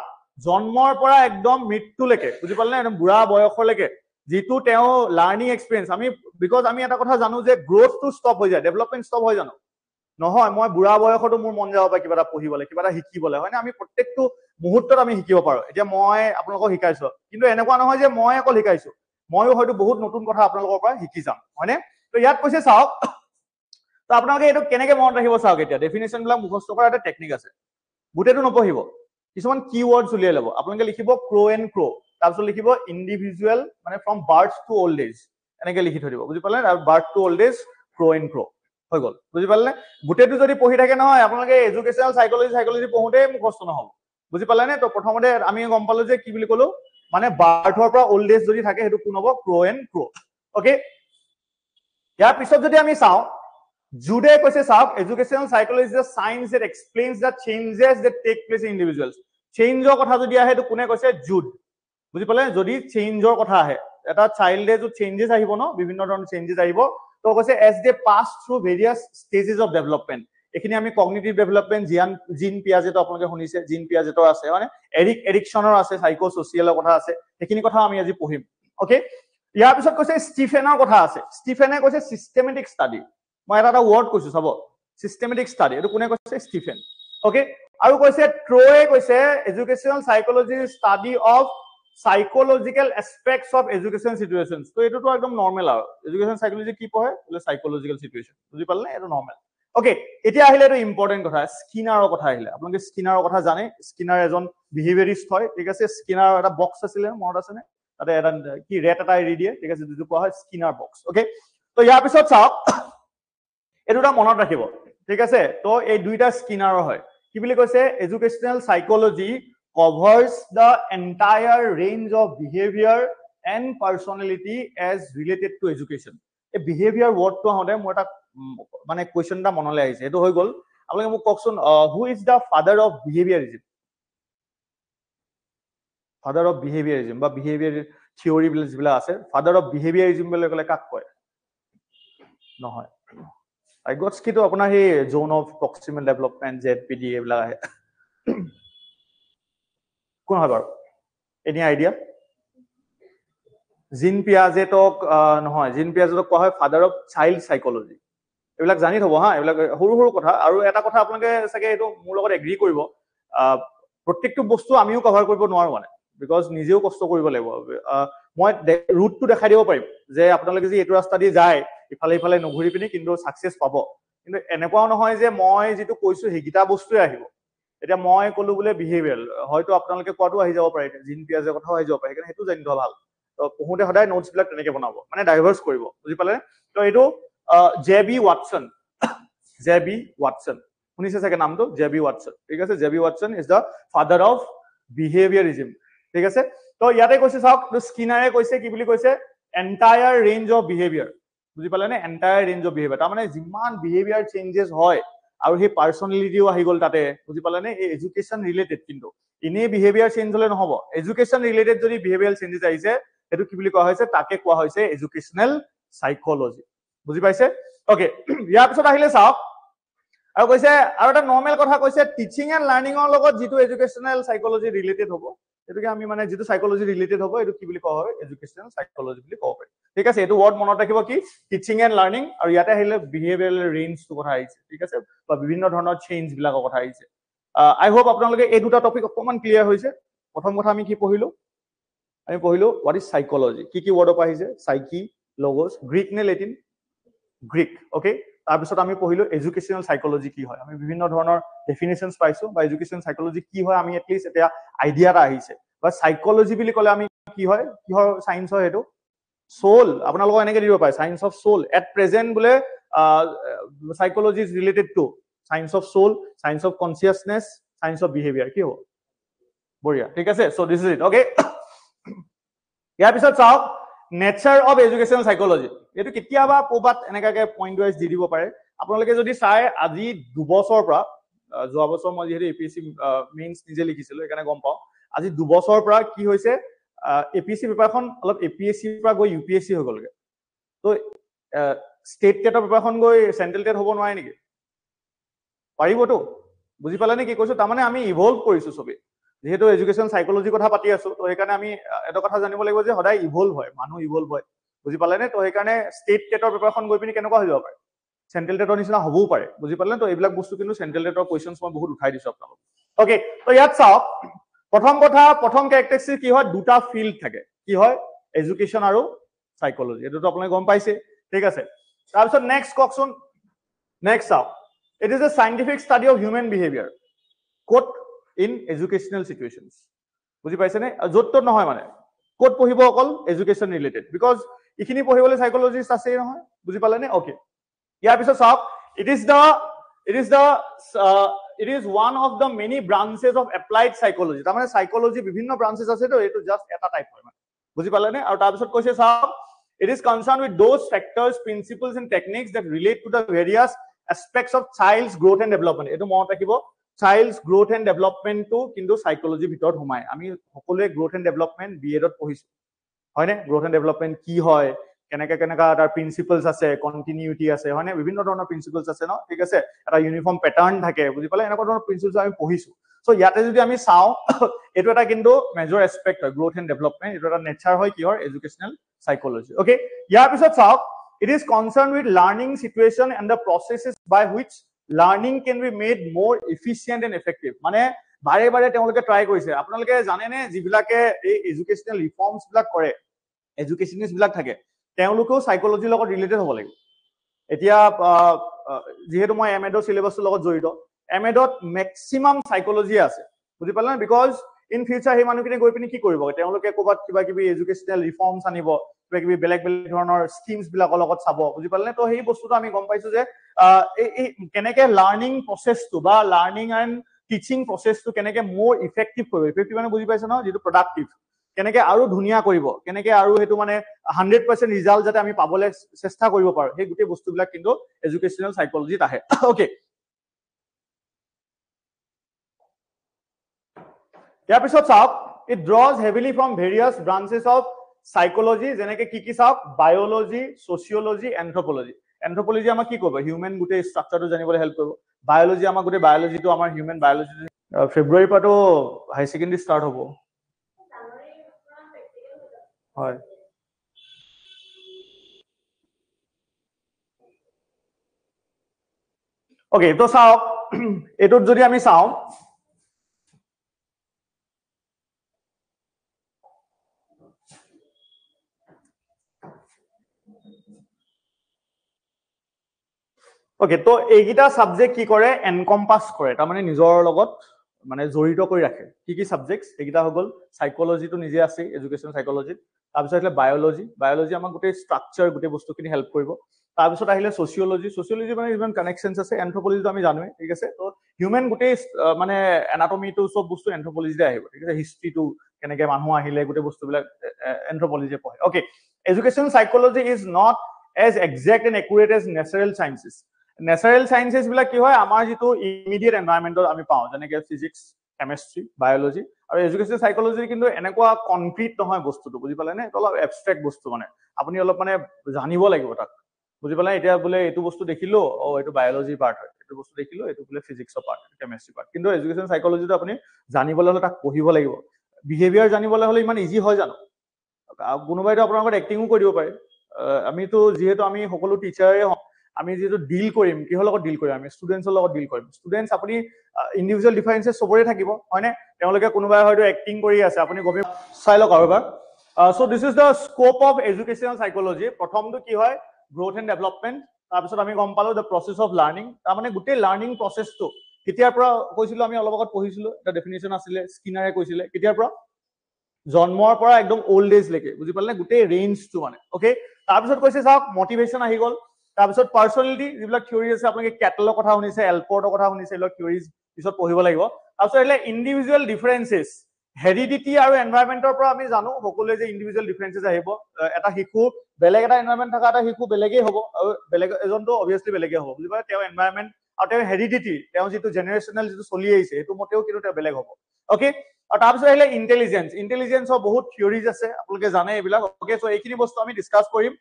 জন্মৰ পৰা একদম মৃত্যুলৈকে বুজি পালানে একদম বুঢ়া বয়সলৈকে যেটো তেওঁ লাৰ্নিং এক্সপেৰিয়েন্স আমি বিকজ আমি এটা কথা জানো যে গ্ৰোথটো ষ্টপ হৈ যায় ডেভেলপমেন্ট ষ্টপ হৈ জানো নহয় মই বুঢ়া বয়সতো মোৰ মন যাব পায় কিবা এটা পঢ়িবলৈ কিবা এটা শিকিবলৈ হয়নে আমি প্ৰত্যেকটো মুহূৰ্তত আমি শিকিব পাৰো এতিয়া মই আপোনালোকক শিকাইছো কিন্তু এনেকুৱা নহয় যে মই অকল শিকাইছো মইও হয়তো বহুত নতুন কথা আপোনালোকৰ পৰা শিকি যাম হয়নে তো ইয়াত কৈছে চাওক তো আপোনালোকে এটো কেনেকে মনত ৰাখিব চাওক এতিয়া ডেফিনেশন বিলাক মুখস্থ কৰা এটা টেকনিক আছে গুটেটো নপঢ়িব কিছুমান কিৱৰ্ডছ উলিয়াই ল'ব আপোনালোকে লিখিব ক্ৰো তাৰ পিছত লিখিব ইন্ডিভিজুৱেল মানে from birth to old age এনেকে লিখি থৈ দিব বুজি পালে আৰু বাৰ্থ টু ওল্ড এজ ক্ৰো হৈ গল বুজি পালে গুটেটো যদি পঢ়ি থাকে নহয় আপোনালোকে এডুকেশনাল সাইকোলজি পঢ়োতে মুখস্থ নহব বুজি পালে নে তো প্ৰথমতে আমি গম পালো যে কি বুলি কলো মানে বাৰ্থৰ পৰা ওল্ড এজ যদি থাকে সেইটো কোন হ'ব ক্ৰ এণ্ড ক্ৰ ওকে ইয়াৰ পিছত যদি আমি চাওঁ জুডে কৈছে চাওক educational psychology is the science that explains the changes that take place in individuals চেঞ্জৰ কথা যদি আহে সেইটো কোনে কৈছে জুড বুজি পালে যদি চেঞ্জৰ কথা আহে এটা চাইল্ডে যে চেঞ্জেস আহিব ন বিভিন্ন ধৰণৰ চেঞ্জেস আহিব তো কৈছে as they pass through various stages of development এখিনি আমি কগনিটিভ ডেভেলপমেন্ট জিন পিয়াজেটো আপোনালোকে শুনিছে জিন পিয়াজেটৰ আছে মানে এৰিকচনৰ আছে সাইকো সোশিয়েলৰ কথা আছে এখিনি কথা আমি আজি পঢ়িম ওকে ইয়াৰ পিছত কৈছে ষ্টিফেনৰ কথা আছে ষ্টিফেনে কৈছে সিস্টেমেটিক ষ্টাডি মই এটা ৱৰ্ড কৈছো চাব সিস্টেমেটিক ষ্টাডি এটো কোনে কৈছে ষ্টিফেন ওকে আৰু কৈছে ট্ৰোয়ে কৈছে educational psychology study of psychological এসপেক্টস of education situations তো এটো তো একদম নরমাল আর এডুকেশন সাইকোলজি কি পঢ়ে বলে সাইকোলজিক্যাল সিচুয়েশন বুজি পালে এটো নরমাল ওকে এতিয়া আহিলে এটো ইম্পর্টেন্ট কথা স্কিনাৰৰ কথা আহিলে আপোনালোকে স্কিনাৰৰ কথা জানে স্কিনাৰ এজন বিহেভিয়ৰিষ্ট হয় ঠিক আছে স্কিনাৰ এটা বক্স আছিল মনত আছে নে তাতে এটা কি ৰেট এটা এৰি দিয়ে ঠিক আছে যেটো কোৱা হয় স্কিনাৰ বক্স ওকে তো ইয়াৰ পিছত চাওক এটোটা মনত ৰাখিব ঠিক আছে তো এই দুইটা স্কিনাৰৰ হয় কি বুলি কৈছে educational psychology covers the entire range of behavior and personality as related to education a behavior word to ahode moi ta mane question ta monole aise eto hoy gol apnaloke muk kokson who is the father of behaviorism ba behavior theory bile ase father of behaviorism bile kole kak koy nohoy I got ki to apnar he zone of proximal development zpd ebla ahe কোন হয় বাৰু any idea জিন পিয়াজেটক নহয় জিন পিয়াজেটক কোৱা হয় father of child psychology এবিলাক জানি থব হা এবিলাক সৰু সৰু কথা আৰু এটা কথা আপোনালোকে সাকে এটো মোৰ লগত এগ্ৰি কৰিব প্ৰত্যেকটো বস্তু আমিও কভাৰ কৰিব নোৱাৰো মানে বিকজ নিজেও কষ্ট কৰিব লাগিব মই ৰুটটো দেখাই দিব পাৰিম যে আপোনালোকে যে এটো ৰাস্তা দি যায় ইফালে ইফালে নঘুৰি পিনি কিন্তু সাকসেস পাব কিন্তু এনেকুৱাও নহয় যে মই যেটো কৈছো হেগিটা বস্তুই আহিব এটা মই কলো বলে বিহেভিয়াৰ হয়তো আপোনালোকে কোৱাটো আহি যাব পাৰে জিন পিয়াজৰ কথাও আহি যাব পাৰে কাৰণ হেতু জানি থোৱা ভাল তো পঢ়োতে সদায় নোটছ বিলাক তেনেকে বনাব মানে ডাইভাৰ্স কৰিব বুজি পালে তো এটো জেবি ওয়াটসন শুনিছে চাগে নামটো জেবি ওয়াটসন ঠিক আছে J B Watson is the father of behaviourism ঠিক আছে তো ইয়াতে কৈছে চাওক তো স্কিনাৰে কৈছে কি বুলি কৈছে এন্টায়াৰ ৰেঞ্জ অফ বিহেভিয়াৰ বুজি পালে নে এন্টায়াৰ ৰেঞ্জ অফ বিহেভিয়াৰ তাৰ মানে যিমান বিহেভিয়াৰ চেঞ্জেস হয় আৰু হে পাৰ্সোনালিটিও আহি গল তাতে বুজি পালে নে এই এডুকেশন ৰিলেটেড কিন্তু ইনে বিহেভিয়াৰ চেঞ্জ হলে নহব এডুকেশন ৰিলেটেড যদি বিহেভিয়াৰ চেঞ্জেস আহিছে এটো কি বুলি কোৱা হৈছে তাকে কোৱা হৈছে এডুকেশনেল সাইকোলজি বুজি পাইছে ওকে ইয়াৰ পিছত আহিলে চাওক আৰু কৈছে আৰু এটা নৰমাল কথা কৈছে টিচিং এণ্ড লাৰ্নিংৰ লগত যেটো এডুকেশনেল সাইকোলজি ৰিলেটেড হ'ব এটোকে আমি মানে যেটো সাইকোলজি ৰিলেটেড হ'ব এটো কি বুলি কোৱা হয় এডুকেশনেল সাইকোলজি বুলি কোৱা হয় ঠিক আছে এটো ওয়াৰ্ড মনত ৰাখিব কি টিচিং এণ্ড লাৰ্নিং আৰু ইয়াতে আহিলে বিহেভিয়াৰেল ৰেঞ্জ টু কথা আহিছে ঠিক আছে বা বিভিন্ন ধৰণৰ চেঞ্জ বিলাকৰ কথা আহিছে আই হোপ আপোনালোকে এই দুটা টপিক অকমান ক্লিয়াৰ হৈছে প্ৰথম কথা আমি কি পঢ়িলো আমি পঢ়িলো হোৱাট ইজ সাইকোলজি কি ওয়াৰ্ড অফ আহিছে সাইকি লগোস গ্ৰীক নে লেটিন গ্ৰীক ওকে তাৰ পিছত আমি পঢ়িলো এডুকেশনেল সাইকোলজি কি হয় আমি বিভিন্ন ধৰণৰ ডেফিনিশনস পাইছো বা এডুকেশনেল সাইকোলজি কি হয় আমি এট লিষ্ট এটা আইডিয়া এটা আহিছে বা সাইকোলজি বুলি ক'লে আমি কি হয় সায়েন্স হয় এটো সোল আপোনালোকক এনেকে দিব পায় science of soul at present বলে psychology is related to science of soul science of consciousness science of behaviour কি হ'ব বঢ়িয়া ঠিক আছে so this is it okay ইয়াৰ পিছত চাওক নেচাৰ অফ এডুকেশনেল সাইকোলজি এটো কেতিয়াবা কোবাত এনেকাকে পইণ্ট ওয়াইজ দি দিব পাৰে আপোনালোকে যদি চাই আজি 2 বছৰৰ পৰা যোৱা বছৰ মই যেহেতু এপিএসসি মেইনছ নিজে লিখিছিলো একাৰণে গম পাও আজি 2 বছৰৰ পৰা কি হৈছে এপিএসসি পেপাৰখন অলপ এপিএসসি পৰা গৈ ইউপিএসসি হৈ গলগে তো স্টেট টেটৰ পেপাৰখন গৈ সেন্ট্ৰেল টেট হ'ব নোৱাৰে নেকি পাৰিবতো বুজি পালে নে কি কৈছো তাৰ মানে আমি ইভলভ কৰিছো সবে যেহেতু এডুকেশন সাইকোলজি কথা পাতি আছো তো সেইকাৰণে আমি এটা কথা জানিব লাগিব যে সদায় ইভলভ হয় মানুহ ইভলভ হয় বুজি পালে নে তো সেইকাৰণে স্টেট টেটৰ পেপাৰখন গৈ পিনি কেনেকুৱা হৈ যাব পাৰে সেন্ট্ৰেল টেটৰ নিচিনা হ'বও পাৰে বুজি পালে তো এইবিলাক বস্তু কিন্তু সেন্ট্ৰেল টেটৰ কোৱেশ্চনছ মই বহুত উঠাই দিছো আপোনালোক ওকে তো ইয়াত চাওক প্ৰথম কথা প্ৰথম ক্যাৰেক্টাৰিষ্টিক কি হয় দুটা ফিল্ড থাকে কি হয় এডুকেশন আৰু সাইকোলজি এটো আপোনালোকে গম পাইছে ঠিক আছে তাৰ পিছত নেক্সট কোৱেশ্চন নেক্সট চাওক it is a scientific study of human behaviour কোট ইন এডুকেশনাল সিচুয়েশনস বুজি পাইছে নে যত নহয় মানে কোট পঢ়িব অকল এডুকেশন ৰিলেটেড বিকজ ইখিনি পঢ়িবলৈ সাইকোলজিষ্ট আছে নহয় বুজি পালে নে ওকে ইয়াৰ পিছত চাওক it is the it is one of the many branches of applied psychology. তাৰ মানে psychology বিভিন্ন branches আছে তো এটো জাস্ট এটা টাইপ হয় মানে বুজি পালে নে আৰু তাৰ পিছত কৈছে চাওক it is concerned with those factors principles and techniques that relate to the various aspects of child's growth and development. এটো মনত ৰাখিব child's growth and development to কিন্তু psychology ভিতৰত সোমায় আমি সকলোৱে growth and development BEd পঢ়িছো হয় নে growth and development কি হয় কেনেকা কেনেকা তাৰ প্ৰিন্সিপলস আছে কন্টিনিউটি আছে হয় নে বিভিন্ন ধৰণৰ প্ৰিন্সিপলস আছে ন ঠিক আছে এটা ইউনিফৰ্ম প্যাটাৰ্ন থাকে বুজি পালে এনেকুৱা ধৰণৰ প্ৰিন্সিপলস আমি পঢ়িছো সো ইয়াতে যদি আমি চাও এটো এটা কিন্তু মেজৰ এসপেক্ট হয় গ্ৰোথ এন্ড ডেভেলপমেন্ট এটো এটা নেচাৰ হয় কিহৰ এডুকেশনাল সাইকোলজি ওকে ইয়াৰ পিছত চাওক it is concerned with learning situation and the processes by which learning can be made more efficient and effective মানে বাৰে বাৰে তেওঁলোকে ট্ৰাই কৰিছে আপোনালোকে জানে নে যিবিলাকে এই এডুকেশনাল ৰিফৰ্মস বিলাক কৰে এডুকেশনিষ্ট বিলাক থাকে তেওঁলোকেও সাইকোলজিৰ লগত ৰিলেটেড হ'ব লাগিব এতিয়া যেহেতু মই এমএডৰ সিলেবাসৰ লগত জড়িত এমএডত ম্যাক্সিমাম সাইকোলজি আছে বুজি পালে না বিকজ ইন ফিউচাৰ হে মানুহখিনি গৈ পিনি কি কৰিব তেওঁলোকে ক'বাত কিবা কিবি এডুকেশনাল ৰিফৰ্মস আনিব কিবা কিবি বেলেগ বেলেগ ধৰণৰ স্কিমস বিলাকৰ লগত চাব বুজি পালে তো সেই বস্তুটো আমি গম পাইছো যে এই কেনেকে লাৰ্নিং প্ৰসেসটো বা লাৰ্নিং এণ্ড টিচিং প্ৰসেসটো কেনেকে মোৰ ইফেক্টিভ কৰিব ইফেক্টিভ মানে বুজি পাইছে ন যেটো প্ৰডাক্টিভ কেনেকে আৰু ধুনিয়া কৰিব কেনেকে আৰু হেতু মানে 100% ৰিজাল্ট যাতে আমি পাবলৈ চেষ্টা কৰিব পাৰো সেই গুটি বস্তুবিলাক কিন্তু এডুকেশনাল সাইকোলজিত আহে ওকে ইয়াৰ পিছত চাওক it draws heavily from various branches of psychology যেনেকে কি চাওক biology sociology anthropology anthropology আমাক কি কৰিব হিউম্যান গুটে স্ট্ৰাকচাৰটো জানিবলৈ হেল্প কৰিব biology আমাক গুটে biologyটো আমাৰ হিউম্যান biology ফেব্ৰুৱাৰী পাটো হাই সেকেন্ডাৰী ষ্টাৰ্ট হ'ব হয় ওকে তো চাওক এটোত যদি আমি চাও ওকে তো এইগিটা সাবজেক্ট কি কৰে এনকম্পাস কৰে তাৰ মানে নিজৰ লগত মানে জড়িত কৰি ৰাখে কি সাবজেক্টস এইগিটা হগল সাইকোলজিটো নিজে আছে এডুকেশন সাইকোলজি তাৰ পিছত আহিলে বায়োলজি আমাক গোটে স্ট্ৰাকচাৰ গোটে বস্তুখিনি হেল্প কৰিব তাৰ পিছত আহিলে সোশিয়োলজি মানে ইমান কানেকশনস আছে এনথ্ৰোপলজিটো আমি জানোৱে ঠিক আছে তো হিউম্যান গোটে মানে এনাটমিটো সব বস্তু এনথ্ৰোপলজিতে আহিব ঠিক আছে হিষ্ট্ৰিটো কেনেকে মানুহ আহিলে গোটে বস্তুবিলাক এনথ্ৰোপলজিয়ে পঢ়ে okay education psychology is not as exact and accurate as natural sciences natural sciences বিলাক কি হয় আমাৰ যেটো ইমিডিয়েট এনভায়ৰনমেন্টত আমি পাও যেনেকে ফিজিক্স কেমিষ্ট্ৰি বায়োলজি আৰু এডুকেশন সাইকোলজি কিন্তু এনেকুৱা কনক্ৰিট নহয় বস্তুটো বুজি পালে নে অলপ এবস্ট্ৰাক্ট বস্তু মানে আপুনি অলপ মানে জানিব লাগিব তাক বুজি পালে এতিয়া বলে এটো বস্তু দেখিলো ও এটো বায়োলজি পাৰ্ট হয় এটো বস্তু দেখিলো এটো বলে ফিজিক্সৰ পাৰ্ট কেমিষ্ট্ৰি পাৰ্ট কিন্তু এডুকেশন সাইকোলজিটো আপুনি জানিবলৈ হলে তাক পঢ়িব লাগিব বিহেভিয়াৰ জানিবলৈ হলে ইমান ইজি হয় জানো কোনোবাইটো আপোনালোকৰ এক্টিংও কৰিব পাৰে আমিতো যেহেতু আমি সকলো টিচাৰে আমি যেহেতু ডিল কৰিম কিহৰ লগত ডিল কৰিম আমি ষ্টুডেন্টছৰ লগত ডিল কৰিম ষ্টুডেন্টছ আপুনি ইন্ডিভিজুৱেল ডিফাৰেন্সেস সবৰে থাকিব হয়নে তেওঁলোকে কোনোবাই হয়তো এক্টিং কৰি আছে আপুনি গবি চাই লওক আৰু এবাৰ so this is the scope of educational psychology প্ৰথমটো কি হয় গ্ৰোথ এণ্ড ডেভেলপমেন্ট তাৰ পিছত আমি গম পালো দ্য প্ৰসেস অফ লাৰ্নিং তাৰ মানে গোটে লাৰ্নিং প্ৰসেসটো কেতিয়াৰ পৰা কৈছিলো আমি অলপ আগত পঢ়িছিলো এটা ডেফিনিশন আছিলে স্কিনাৰে কৈছিলে কেতিয়াৰ পৰা জন্মৰ পৰা একদম ওল্ড এজ লৈকে বুজি পালে গোটে ৰেঞ্জটো মানে ওকে তাৰ পিছত কৈছে চাওক মোটিভেশন আহি গল তাৰ পিছত পাৰ্সোনালিটি যিবিলাক থিওৰি আছে আপোনালোকে ক্যাটালগ কথা শুনিছে এলপৰ্টৰ কথা শুনিছে এইবিলাক থিওৰিজ পিছত পঢ়িব লাগিব তাৰ পিছত আহিলে ইন্ডিভিজুৱেল ডিফাৰেন্সেস হেৰিডিটি আৰু এনভায়ৰনমেন্টৰ পৰা আমি জানো সকলোৱে যে ইন্ডিভিজুৱেল ডিফাৰেন্সেস আহিব এটা শিশু বেলেগ এটা এনভায়ৰনমেন্ট থকা এটা শিশু বেলেগেই হ'ব আৰু বেলেগ এজনটো অবিয়াসলি বেলেগেই হ'ব বুজি পালে তেওঁ এনভায়ৰনমেন্ট আৰু তেওঁ হেৰিডিটি তেওঁ যেটো জেনাৰেশনাল যেটো চলি আহিছে এটো মতেও কিন্তু তেওঁ বেলেগ হ'ব ওকে আৰু তাৰ পিছত আহিলে ইন্টেলিজেন্সৰ বহুত থিওৰিজ আছে আপোনালোকে জানে এইবিলাক ওকে সো এইখিনি বস্তু আমি ডিসকাস কৰিম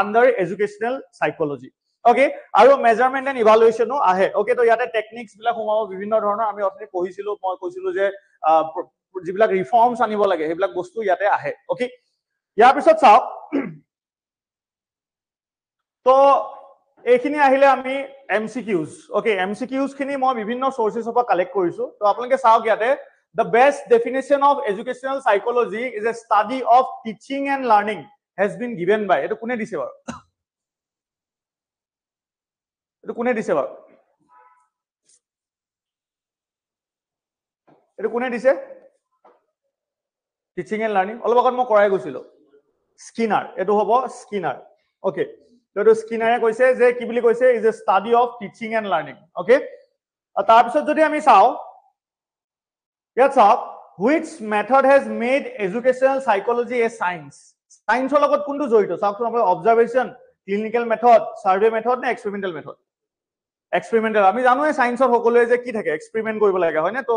আন্ডাৰ এডুকেশনাল সাইকোলজি ওকে আৰু মেজাৰমেন্ট এণ্ড ইভালুৱেচনো আহে ওকে তো ইয়াতে টেকনিক্স বিলাক সোমাব বিভিন্ন ধৰণৰ আমি অথনি পঢ়িছিলো মই কৈছিলো যে যিবিলাক ৰিফৰ্মস আনিব লাগে সেইবিলাক বস্তু ইয়াতে আহে ওকে ইয়াৰ পিছত চাওক তো এইখিনি আহিলে আমি এমসিকিউজ ওকে এমসিকিউজ খিনি মই বিভিন্ন সোৰ্সেছৰ পৰা কালেক্ট কৰিছো তো আপোনালোকে চাওক ইয়াতে the best definition of educational psychology is a study of teaching and learning has been given by eto kune dise bar eto kune dise bar eto kune dise teaching and learning olo bagat mo korai gosilo Skinner eto hobo Skinner okay to eto Skinner koise je ki boli koise is a study of teaching and learning okay তাৰ পিছত যদি আমি চাও ইয়াত চাওক which method has made educational psychology a science সায়েন্সৰ লগত কোনটো জড়িত চাওকচোন আপুনি অবজাৰভেশন ক্লিনিক্যাল মেথড সাৰ্ভে মেথড নে এক্সপেৰিমেন্টাল মেথড এক্সপেৰিমেন্টাল আমি জানোৱে সায়েন্সৰ সকলোৱে যে কি থাকে এক্সপেৰিমেন্ট কৰিব লাগে হয় না তো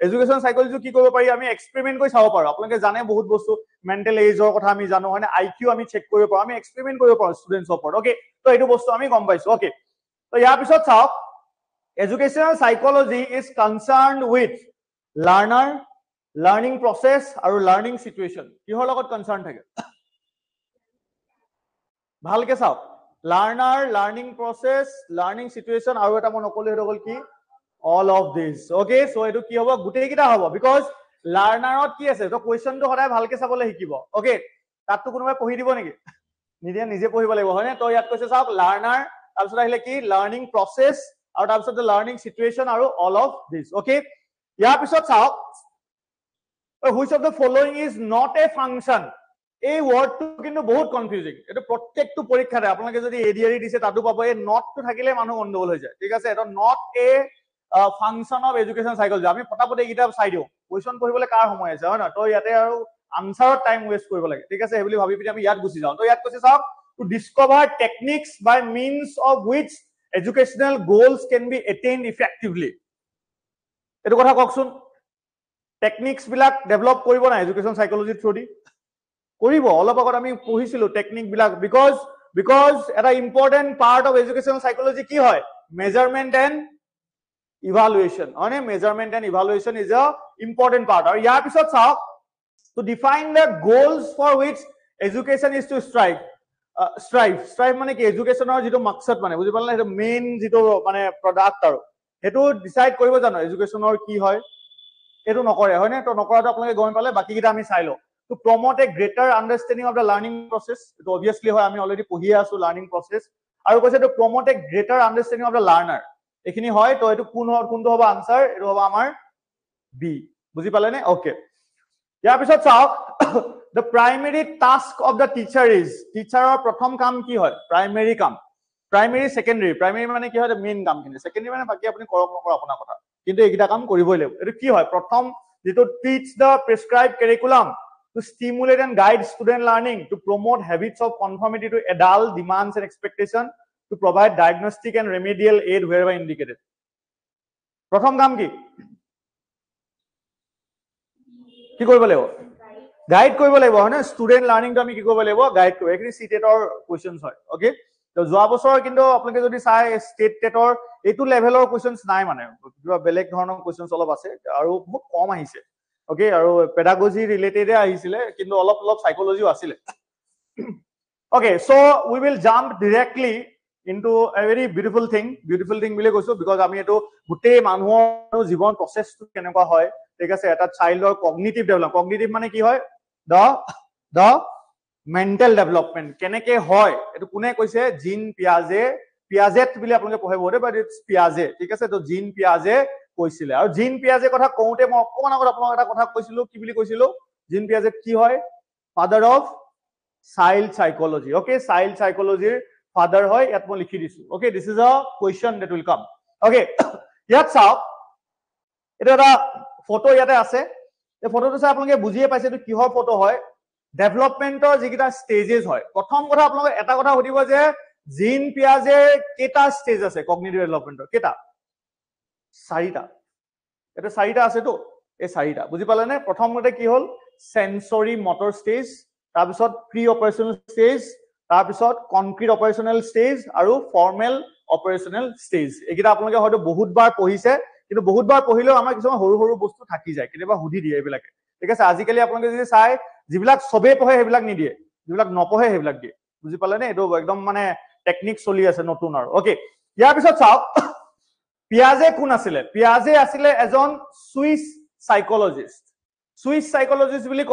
এডুকেশন সাইকোলজি কি কৰিব পাৰি আমি এক্সপেৰিমেন্ট কৰি চাব পাৰো আপোনালোকে জানে বহুত বস্তু মেন্টাল এজৰ কথা আমি জানো হয় না আইকিউ আমি চেক কৰিব পাৰো আমি এক্সপেৰিমেন্ট কৰিব পাৰো ষ্টুডেন্টছৰ ওপৰত ওকে তো এইটো বস্তু আমি গম পাইছো ওকে তো ইয়াৰ পিছত চাওক educational psychology is concerned with learner learning process আৰু লাৰ্নিং সিচুৱেশন কিহৰ লগত কনসাৰ্ন থাকে ভালকে চাওক learner learning process learning situation আৰু এটা মই নকলে হেটো হল কি all of this okay so এটো কি হ'ব গুটেই কিটা হ'ব because লাৰ্নাৰত কি আছে তো কোৱেশ্চনটো সদায় ভালকে চাবলৈ শিকিব okay তাতটো কোনোবাই পঢ়ি দিব নেকি নিদিয়া নিজে পঢ়িব লাগিব হয় না তো ইয়াত কৈছে চাওক লাৰ্নাৰ তাৰপিছত আহিলে কি লাৰ্নিং প্ৰসেস আৰু তাৰপিছত লাৰ্নিং সিচুৱেশন আৰু all of this okay ইয়াৰ পিছত চাওক which of the following is not a function এই ওয়ার্ডটো কিন্তু বহুত কনফিউজিং এটা প্রত্যেকটো পরীক্ষাতে আপোনালোকে যদি এডিআরই দিছে তাতো পাব এই নটটো থাকিলে মানুহ গন্ডগোল হৈ যায় ঠিক আছে এটা not a function of education psychology আমি পটাপট এই কিতাপ চাই দিও কোৱেশ্চন পঢ়িবলৈ কাৰ সময় আছে হয় না তো ইয়াতে আৰু আনসাৰত টাইম ওয়েস্ট কৰিব লাগে ঠিক আছে হেবলি ভাবি পিনি আমি ইয়াত গুছি যাও তো ইয়াত কৈছে চাওক to discover techniques by means of which educational goals can be attained effectively এটো কথা কওকচোন টেকনিক্স বিলাক ডেভেলপ কৰিব না এডুকেশন সাইকোলজি থ্ৰুদি কৰিব অলপ আগত আমি পঢ়িছিলো টেকনিক বিলাক বিকজ এটা important part of educational psychology কি হয় মেজাৰমেন্ট এন্ড ইভালুয়েশন মানে measurement and evaluation is a important part আৰু ইয়াৰ পিছত চাওক to define the goals for which education is to strive মানে কি এডুকেশনৰ যেটো মকসদ মানে বুজি পালে এটা মেইন যেটো মানে প্ৰডাক্ট আৰু হেতু ডিসাইড কৰিব জানো এডুকেশনৰ কি হয় এটো নকৰে হয় না তো নকৰাটো আপোনালোকে গম পালে বাকি কিটা আমি চাই লও to promote a greater understanding of the learning process it obviously hoy ami already পঢ়িয়ে আছো learning process আৰু কৈছে to promote a greater understanding of the learner এখিনি হয় তো এটো কোনটো হ'ব আনসার এটো হ'ব আমাৰ বি বুজি পালে নে ওকে ইয়াৰ পিছত চাওক the primary task of the teacher is টিচাৰৰ প্ৰথম কাম কি হয় প্ৰাইমাৰী কাম প্ৰাইমাৰী সেকেন্ডাৰী প্ৰাইমাৰী মানে কি হয় মেইন কাম কিন্তু সেকেন্ডাৰী মানে বাকি আপুনি কৰক নকৰ আপোনাৰ কথা কিন্তু এইকিটা কাম কৰিবই লাগিব এটো কি হয় প্ৰথম যেটো teach the prescribed curriculum to stimulate and guide student learning, to promote habits of conformity to adult demands and expectation, to provide diagnostic and remedial aid wherever indicated. Prothom kaam ki? Ki koribo lagbo? Guide koribo lagbo hoy na student learning to ami ki koribo lagbo guide koribo. Ekini state or questions hoy. Okay? তো যোৱা বছৰ কিন্তু আপোনালোকে যদি চাই state টেটৰ এইটো লেভেলৰ কোৱেশ্চনছ নাই মানে কিবা বেলেগ ধৰণৰ কোৱেশ্চনছ অলপ আছে আৰু বহুত কম আহিছে ওকে আৰু পেডাগজি ৰিলেটেড আহিছিলে কিন্তু অলপ সাইকোলজিও আছিলে okay so we will jump directly into a very beautiful thing বুলি কৈছো because আমি এটো গুটেই মানুহৰ জীৱন প্ৰসেসটো কেনেকুৱা হয় ঠিক আছে এটা চাইল্ডৰ কগনিটিভ ডেভেলপমেন্ট কগনিটিভ মানে কি হয় the mental development কেনেকে হয় এটো কোনে কৈছে জিন পিয়াজেট বুলি আপোনালোকে পঢ়িব পাৰে বাট ইটস পিয়াজে ঠিক আছে তো জিন পিয়াজে কৈছিলে আৰু জিন পিয়াজে কথা কওঁতে মই অকমান আগত আপোনাক এটা কথা কৈছিলো কি বুলি কৈছিলো জিন পিয়াজে কি হয় father of child psychology okay child সাইকোলজিৰ ফাদাৰ হয় ইয়াত মই লিখি দিছো okay this is a question that will come okay ইয়াত চাওক এটা ফটো ইয়াতে আছে এই ফটোটো চাই আপোনালোকে বুজিয়ে পাইছে তো কিহৰ ফটো হয় ডেভেলপমেন্টৰ যিকিটা ষ্টেজেস হয় প্ৰথম কথা আপোনালোকে এটা কথা সুধিব যে জিন পিয়াজে কেটা ষ্টেজ আছে কগনিটিভ ডেভেলপমেন্টৰ কেটা চাৰিটা এটা চাৰিটা আছে তো এই চাৰিটা বুজি পালে নে প্ৰথমতে কি হল সেন্সৰি মটৰ ষ্টেজ তাৰ পিছত প্ৰি অপাৰেশনাল ষ্টেজ তাৰ পিছত কনক্ৰিট অপাৰেশনাল ষ্টেজ আৰু ফৰ্মেল অপাৰেশনাল ষ্টেজ এইকিটা আপোনালোকে হয়তো বহুতবাৰ পঢ়িছে কিন্তু বহুতবাৰ পঢ়িলেও আমাৰ কিছুমান সৰু বস্তু থাকি যায় কেতিয়াবা হুধি দিয়ে এইবিলাকে ঠিক আছে আজিকালি আপোনালোকে যদি চাই যিবিলাক সবে পঢ়ে সেইবিলাক নিদিয়ে যিবিলাক নপঢ়ে সেইবিলাক দিয়ে বুজি পালে নে এটো একদম মানে টেকনিক চলি আছে নতুন আৰু ওকে ইয়াৰ পিছত চাওক পিয়াজে কোন আছিলে পিয়াজে আছিলে এজন সুইস সাইকোলজিষ্ট বুলি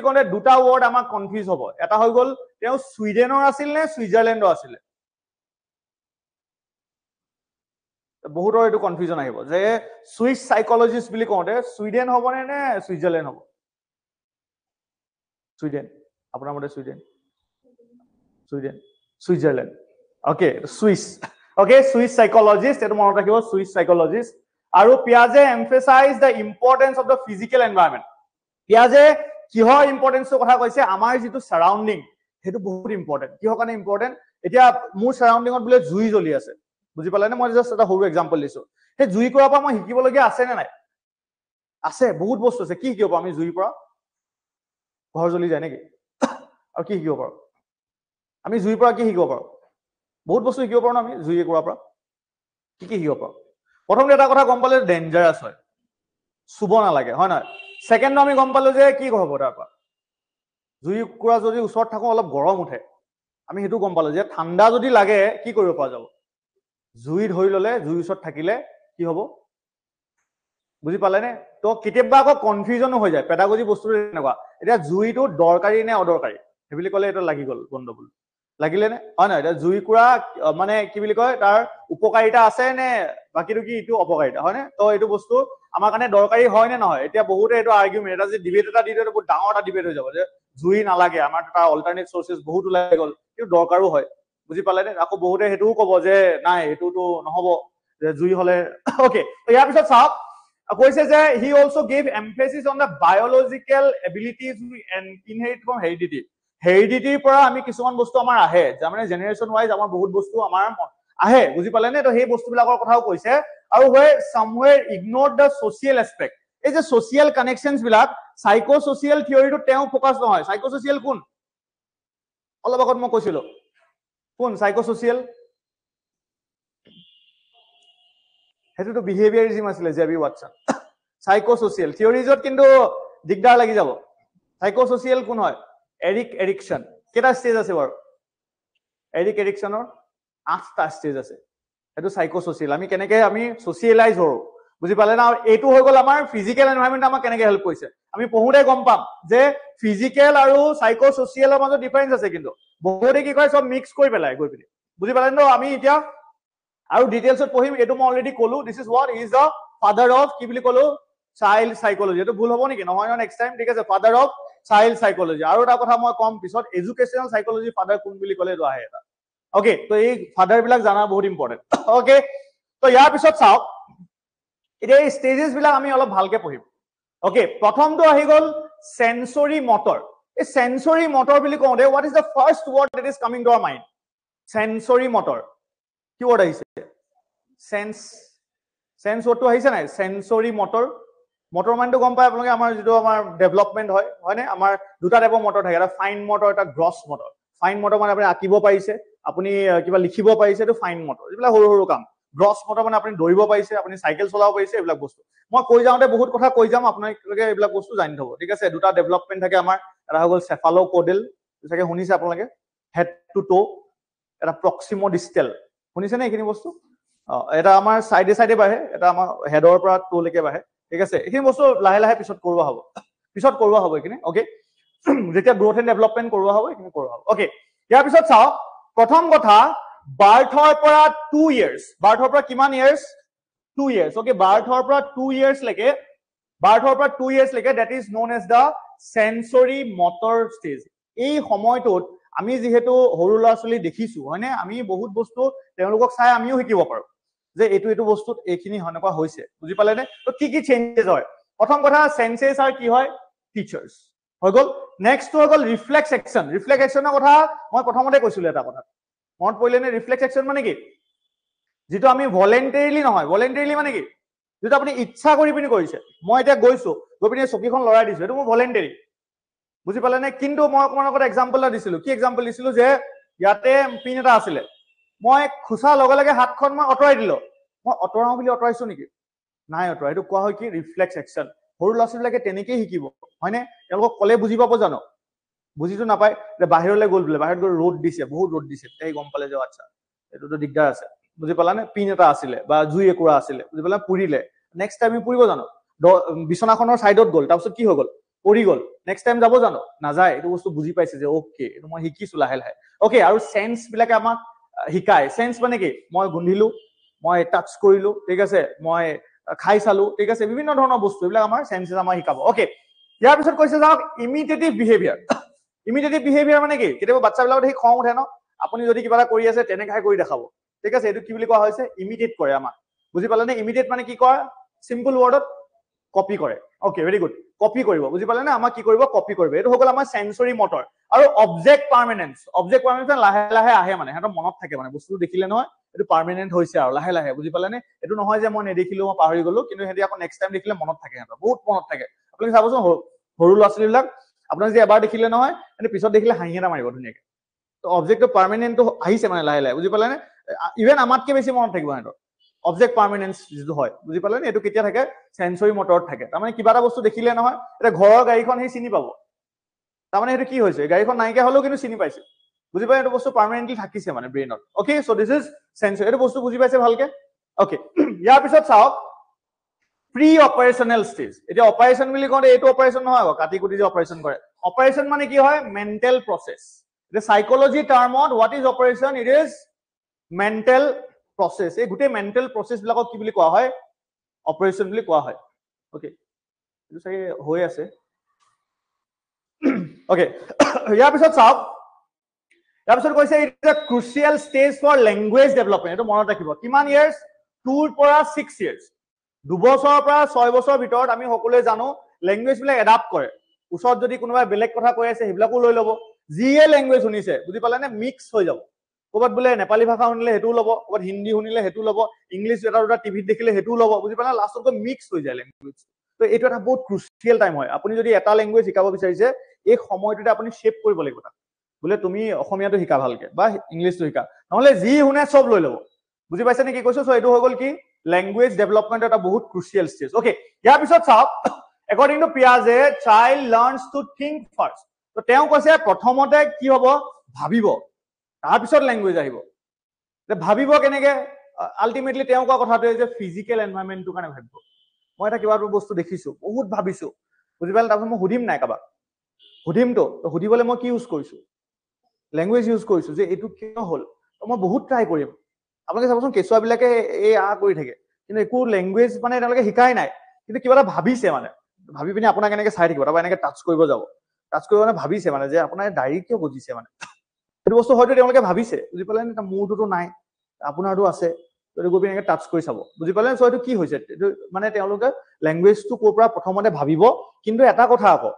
কওঁতে দুটা ওয়ার্ড আমাক কনফিউজ হ'ব এটা হৈ গল তেওঁ সুইডেনৰ আছিল নে সুইজাৰলেণ্ডৰ আছিল বহুতৰ এটো কনফিউজন আহিব যে সুইস সাইকোলজিষ্ট বুলি কওঁতে সুইডেন হ'ব নে সুইজাৰলেণ্ড হ'ব সুইডেন আপোনাৰ মতে Switzerland okay Swiss Okay, Swiss psychologist, etu monot rakhibo, Swiss psychologist. Aru Piaget emphasize the importance of the physical environment. Piaget kihor importance to kotha koise amar jitu surrounding hetu bahut important. Kihor kane important? Etia mur surrounding ot bole jui joli ase. Buji pala ne, moi just eta horu example liso. He jui kora pa moi hikibo logia ase ne nai? Ase, bahut bostu ase. Ki hikibo ami jui pora? Ghor joli jay neki? Aru ki hikibo paro? Ami jui pora ki hikibo paro? বহুত বস্তু শিকিব পাৰো না আমি জুইয়ে কৰাৰ পৰা কি কি শিকিব পাৰো প্ৰথমতে এটা কথা গম পালে ডেঞ্জাৰাস হয় সুব নালাগে হয় না সেকেন্ড আমি গম পালো যে কি হ'ব তাৰ পৰা জুই কৰা যদি ওচৰত থাকো অলপ গৰম উঠে আমি হেতু গম পালো যে ঠাণ্ডা যদি লাগে কি কৰিব পৰা যাব জুই ধৰি ললে জুই ওচৰত থাকিলে কি হ'ব বুজি পালে নে তো কেতিয়াবা আকৌ কনফিউজনো হৈ যায় পেডাগজি বস্তুটো এনেকুৱা এতিয়া জুইটো দৰকাৰী নে অদৰকাৰী হেবিলি কলে এটা লাগি গল গণ্ডগোল লাগিলে নে হয় না এটা জুই কুৰা মানে কি বুলি কয় তাৰ উপকাৰিতা আছে নে বাকিটো কি ইটো অপকাৰিতা হয় নে তো এইটো বস্তু আমাৰ কাৰণে দৰকাৰী হয় নে নহয় এতিয়া বহুতে এইটো আৰ্গুমেন্ট এটা যে ডিবেট এটা দিলে বহুত ডাঙৰ এটা ডিবেট হৈ যাব যে জুই নালাগে আমাৰ এটা অল্টাৰনেট সোৰ্সেস বহুত ওলাই গল কিন্তু দৰকাৰো হয় বুজি পালে নে আকৌ বহুতে হেতুও ক'ব যে নাই এটোটো নহব যে জুই হলে ওকে তো ইয়াৰ পিছত চাওক কৈছে যে he also gave emphasis on the biological abilities and inherit from heredity হেৰিডিটিৰ পৰা আমি কিছুমান বস্তু আমাৰ আহে মানে জেনাৰেশন ওয়াইজ আমাৰ বহুত বস্তু আমাৰ আহে বুজি পালে নে তো সেই বস্তুবিলাকৰ কথাও কৈছে আৰু where somewhere ignored the social aspect এই যে social connections বিলাক সাইকোসোশিয়াল থিওৰিটো তেও ফোকাস নহয় সাইকোসোশিয়াল কোন অলপ আগত মই কৈছিলো কোন সাইকোসোশিয়াল হেতুটো বিহেভিয়াৰিজম আছিল জেবি ওয়াটসন সাইকোসোশিয়াল থিওৰিজত কিন্তু দিগদাৰ লাগি যাব সাইকোসোশিয়াল কোন হয় এৰিক এৰিকসন কেটা স্টেজ আছে বাৰু এৰিক এৰিকসনৰ 8টা স্টেজ আছে এটো সাইকোসোশিয়াল আমি কেনেকে আমি সোশিয়ালাইজ হৰো বুজি পালে না এটো হৈ গল আমাৰ ফিজিক্যাল এনভায়ৰনমেন্ট আমাক কেনেকে হেল্প কৰিছে আমি পঢ়ুতে গম পাম যে ফিজিক্যাল আৰু সাইকোসোশিয়ালৰ মাজত ডিফাৰেন্স আছে কিন্তু বহুতে কি কয় সব মিক্স কৰি পেলাই গৈ পিনি বুজি পালে ন আমি এতিয়া আৰু ডিটেইলছত পঢ়িম এটো মই অলৰেডি কলো this is what is the father of কি বুলি কলো চাইল্ড সাইকোলজি এটো ভুল হ'ব নেকি নহয় ন নেক্সট টাইম ঠিক আছে ফাদাৰ অফ চাইল্ড সাইকোলজি আৰু এটা কথা মই কম পিছত এডুকেশনাল সাইকোলজি ফাদাৰ কোন বুলি কলে তো আহে এটা ওকে তো এই ফাদাৰ বিলাক জানা বহুত ইম্পৰ্টেন্ট ওকে তো ইয়াৰ পিছত চাওক এতিয়া এই ষ্টেজেস বিলাক আমি অলপ ভালকে পঢ়িম ওকে প্ৰথমটো আহি গল সেন্সৰি মটৰ এই সেন্সৰি মটৰ বুলি কওঁতে what is the first word that is coming to our mind sensory motor কি word আহিছে সেন্স wordটো আহিছে নাই সেন্সৰি মটৰ মটৰ মানটো গম পায় আপোনালোকে আমাৰ যেটো আমাৰ ডেভেলপমেন্ট হয় নে আমাৰ দুটা টাইপৰ মটৰ থাকে এটা ফাইন মটৰ এটা গ্ৰছ মটৰ ফাইন মটৰ মানে আপুনি আঁকিব পাৰিছে আপুনি কিবা লিখিব পাৰিছে এটো ফাইন মটৰ এইবিলাক সৰু সৰু কাম গ্ৰছ মটৰ মানে আপুনি দৌৰিব পাৰিছে আপুনি সাইকেল চলাব পাৰিছে এইবিলাক বস্তু মই কৈ যাওঁতে বহুত কথা কৈ যাম আপোনালোকে এইবিলাক বস্তু জানি থব ঠিক আছে দুটা ডেভেলপমেন্ট থাকে আমাৰ এটা হৈ গল চেফালোকোডেল চাগে শুনিছে আপোনালোকে হেড টু টো এটা প্ৰক্সিমোডিষ্টেল শুনিছে নে এইখিনি বস্তু এটা আমাৰ সাইডে সাইডে বাহে এটা আমাৰ হেডৰ পৰা টো লৈকে বাহে ঠিক আছে এইখিনি বস্তু লাহে লাহে পিছত কৰোৱা হ'ব এইখিনি ওকে যেতিয়া গ্ৰোথ এন্ড ডেভেলপমেন্ট কৰোৱা হ'ব এইখিনি কৰোৱা হ'ব ওকে ইয়াৰ পিছত চাও প্ৰথম কথা বাৰ্থৰ পৰা 2 ইয়াৰ্স বাৰ্থৰ পৰা কিমান ইয়াৰ্স 2 ইয়াৰ্স ওকে বাৰ্থৰ পৰা 2 ইয়াৰ্স লৈকে that is known as the sensory motor stage এই সময়টোত আমি যেহেতু সৰু ল'ৰা-ছোৱালী দেখিছো হয়নে আমি বহুত বস্তু তেওঁলোকক চাই আমিও শিকিব পাৰো যে এটো বস্তুত এইখিনি হনকুৱা হৈছে বুজি পালে নে তো কি চেঞ্জেস হয় প্ৰথম কথা সেন্সেস আৰ কি হয় টিচাৰ্স হৈ গল নেক্সট হৈ গল ৰিফ্লেক্স একশনৰ কথা মই প্ৰথমতে কৈছিলো এটা কথা মনত পৰিলে নে ৰিফ্লেক্স একশন মানে কি যেটো আমি ভলেন্টাৰিলি নহয় ভলেন্টাৰিলি মানে কি যেটো আপুনি ইচ্ছা কৰি পিনি কৰিছে মই এটা গৈছো গৈ পিনি চকীখন লৰাই দিছো এটো মই ভলেন্টাৰি বুজি পালে নে কিন্তু মই অকমান আগত এক্সাম্পল এটা দিছিলো কি এক্সাম্পল দিছিলো যে ইয়াতে পিন এটা আছিল মই খুসা লগে লগে হাতখন মই অটৰাই দিলো মই অটৰাও বুলি অটৰাইছো নেকি নাই অটৰা এটো কোৱা হয় কি ৰিফ্লেক্স একশন সৰু ল'ৰা-ছোৱালীবিলাকে তেনেকৈ শিকিব হয়নে তেওঁলোকক কলে বুজি পাব জানো বুজিটো নাপায় যে বাহিৰলৈ গল বোলে বাহিৰত গৈ ৰ'দ দিছে বহুত ৰ'দ দিছে এই গম পালে যে আচ্ছা এটোটো দিগদাৰ আছে বুজি পালানে পিন এটা আছিল বা জুই একুৰা আছিল বুজি পালা পুৰিলে নেক্সট টাইম পুৰিব জানো বিছনাখনৰ সাইডত গল তাৰপিছত কি হৈ গল পৰি গল নেক্সট টাইম যাব জানো নাযায় এটো বস্তু বুজি পাইছে যে ওকে এটো মই শিকিছো লাহে লাহে ওকে আৰু সেন্স বিলাকে আমাক শিকায় সেন্স মানে কি মই গুন্ধিলো মই টাচ কৰিলো ঠিক আছে মই খাই চালো ঠিক আছে বিভিন্ন ধৰণৰ বস্তু এইবিলাক আমাৰ সেন্সেস আমাৰ শিকাব ওকে ইয়াৰ পিছত কৈছে যাওক ইমিটেটিভ বিহেভিয়াৰ মানে কি কেতিয়াবা বাচ্চাবিলাকৰ দেখি খং উঠে ন আপুনি যদি কিবা এটা কৰি আছে তেনেকাই কৰি দেখাব ঠিক আছে এইটো কি বুলি কোৱা হৈছে ইমিডিয়েট কৰে আমাক বুজি পালে নে ইমিডিয়েট মানে কি কয় সিম্পল ৱৰ্ডত কপি কৰে ওকে ভেৰি গুড কপি কৰিব বুজি পালে নে আমাক কি কৰিব কপি কৰিব এইটো হৈ গ'ল আমাৰ সেন্সৰি মটৰ আৰু অবজেক্ট পাৰ্মানেন্স লাহে লাহে আহে মানে সিহঁতৰ মনত থাকে মানে বস্তুটো দেখিলে নহয় এইটো পাৰ্মানেন্ট হৈছে আৰু লাহে লাহে বুজি পালে নে এইটো নহয় যে মই নেদেখিলো মই পাহৰি গলো কিন্তু সিহঁতি আকৌ নেক্সট টাইম দেখিলে মনত থাকে সিহঁতৰ বহুত মনত থাকে আপুনি চাবচোন সৰু ল'ৰা ছোৱালীবিলাক আপোনাক যে এবাৰ দেখিলে নহয় কিন্তু পিছত দেখিলে হাঁহি এটা মাৰিব ধুনীয়াকে তো অবজেক্টটো পাৰ্মানেন্টটো আহিছে মানে লাহে লাহে বুজি পালে নে ইভেন আমাতকে বেছি মনত থাকিব সিহঁতৰ অবজেক্ট পাৰ্মানেন্স যিটো হয় বুজি পালে নে এইটো কেতিয়া থাকে সেন্সৰি মটৰত থাকে তাৰমানে কিবা এটা বস্তু দেখিলে নহয় এটা ঘৰৰ গাড়ীখন সি চিনি পাব তাৰমানে সেইটো কি হৈছে গাড়ীখন নাইকিয়া হলেও কিন্তু চিনি পাইছে বুজি পাই এইটো বস্তু পাৰ্মানেন্টলি থাকিছে মানে ব্ৰেইনত ওকে সো দিস ইজ সেন্সৰি এইটো বস্তু বুজি পাইছে ভালকে ওকে ইয়াৰ পিছত চাওক প্ৰি অপাৰেশনেল ষ্টেজ এতিয়া অপাৰেশন বুলি কওঁতে এইটো অপাৰেশন নহয় কাটি কুটি যে অপাৰেশন কৰে অপাৰেশন মানে কি হয় mental process The psychology term on what is operation it is mental process এই গুটে mental process বিলাকক কি বুলি কোৱা হয় operation বুলি কোৱা হয় ওকে এইটো চাগে হৈ আছে ওকে ইয়াৰ পিছত চাওক ইয়াৰ পিছত কৈছে it is a crucial stage for language development এইটো মনত ৰাখিব কিমান years 2 ৰ পৰা 6 years 2 বছৰৰ পৰা 6 বছৰৰ ভিতৰত আমি সকলোৱে জানো ল্যাঙ্গুৱেজ বিলাক এডাপ্ট কৰে ওচৰত যদি কোনোবাই বেলেগ কথা কৈ আছে সেইবিলাকো লৈ ল'ব যিয়ে ল্যাঙ্গুৱেজ শুনিছে বুজি পালে নে মিক্স হৈ যাব ক'বাত বোলে নেপালী ভাষা শুনিলে হেতু ল'ব ক'বাত হিন্দী শুনিলে হেতু ল'ব ইংলিশ এটা দুটা টিভিত দেখিলে হেতু ল'ব বুজি পালে লাষ্টত মিক্স হৈ যায় ল্যাঙ্গুৱেজ তো এইটো এটা বহুত ক্ৰুচিয়েল টাইম হয় আপুনি যদি এটা ল্যাঙ্গুৱেজ শিকাব বিচাৰিছে এই সময়টোতে আপুনি শেপ কৰিব লাগিব তাক বোলে তুমি অসমীয়াটো শিকা ভালকে বা ইংলিশটো শিকা নহলে যি শুনে সব লৈ ল'ব বুজি পাইছে নে কি কৈছো সো এইটো হৈ গ'ল কি ল্যাঙ্গুৱেজ ডেভেলপমেন্ট এটা বহুত ক্ৰুচিয়েল ষ্টেজ ওকে ইয়াৰ পিছত চাওক according to Piaget child learns to think first তো তেওঁ কৈছে প্ৰথমতে কি হ'ব ভাবিব তাৰ পিছত ল্যাঙ্গুৱেজ আহিব তে ভাবিব কেনেকে আলটিমেটলি তেওঁ কোৱা কথাটো যে ফিজিক্যাল এনভায়ৰনমেন্টটো কাৰণে ভাবিব মই এটা কিবা বস্তু দেখিছো বহুত ভাবিছো বুজি পালে তাৰপিছত মই সুধিম নাই কাবাক সুধিমটো তো সুধিবলৈ মই কি ইউজ কৰিছো ল্যাঙ্গুৱেজ ইউজ কৰিছো যে এইটো কিয় হ'ল তো মই বহুত ট্ৰাই কৰিম আপোনালোকে চাবচোন কেঁচুৱাবিলাকে এই কৰি থাকে কিন্তু একো ল্যাঙ্গুৱেজ মানে তেওঁলোকে শিকাই নাই কিন্তু কিবা এটা ভাবিছে মানে ভাবি পিনে আপোনাক এনেকে চাই থাকিব তাৰপৰা এনেকে টাচ কৰিব যাব টাচ কৰিব মানে ভাবিছে মানে যে আপোনাৰ ডায়েৰী কিয় বুজিছে মানে এইটো বস্তু হয়তো তেওঁলোকে ভাবিছে বুজি পালে নে মোৰটোতো নাই আপোনাৰটো আছে তো গৈ পিনে এনেকে টাচ কৰি চাব বুজি পালে সো এইটো কি হৈছে এইটো মানে তেওঁলোকে ল্যাঙ্গুৱেজটো কোৰ পৰা প্ৰথমতে ভাবিব কিন্তু এটা কথা আকৌ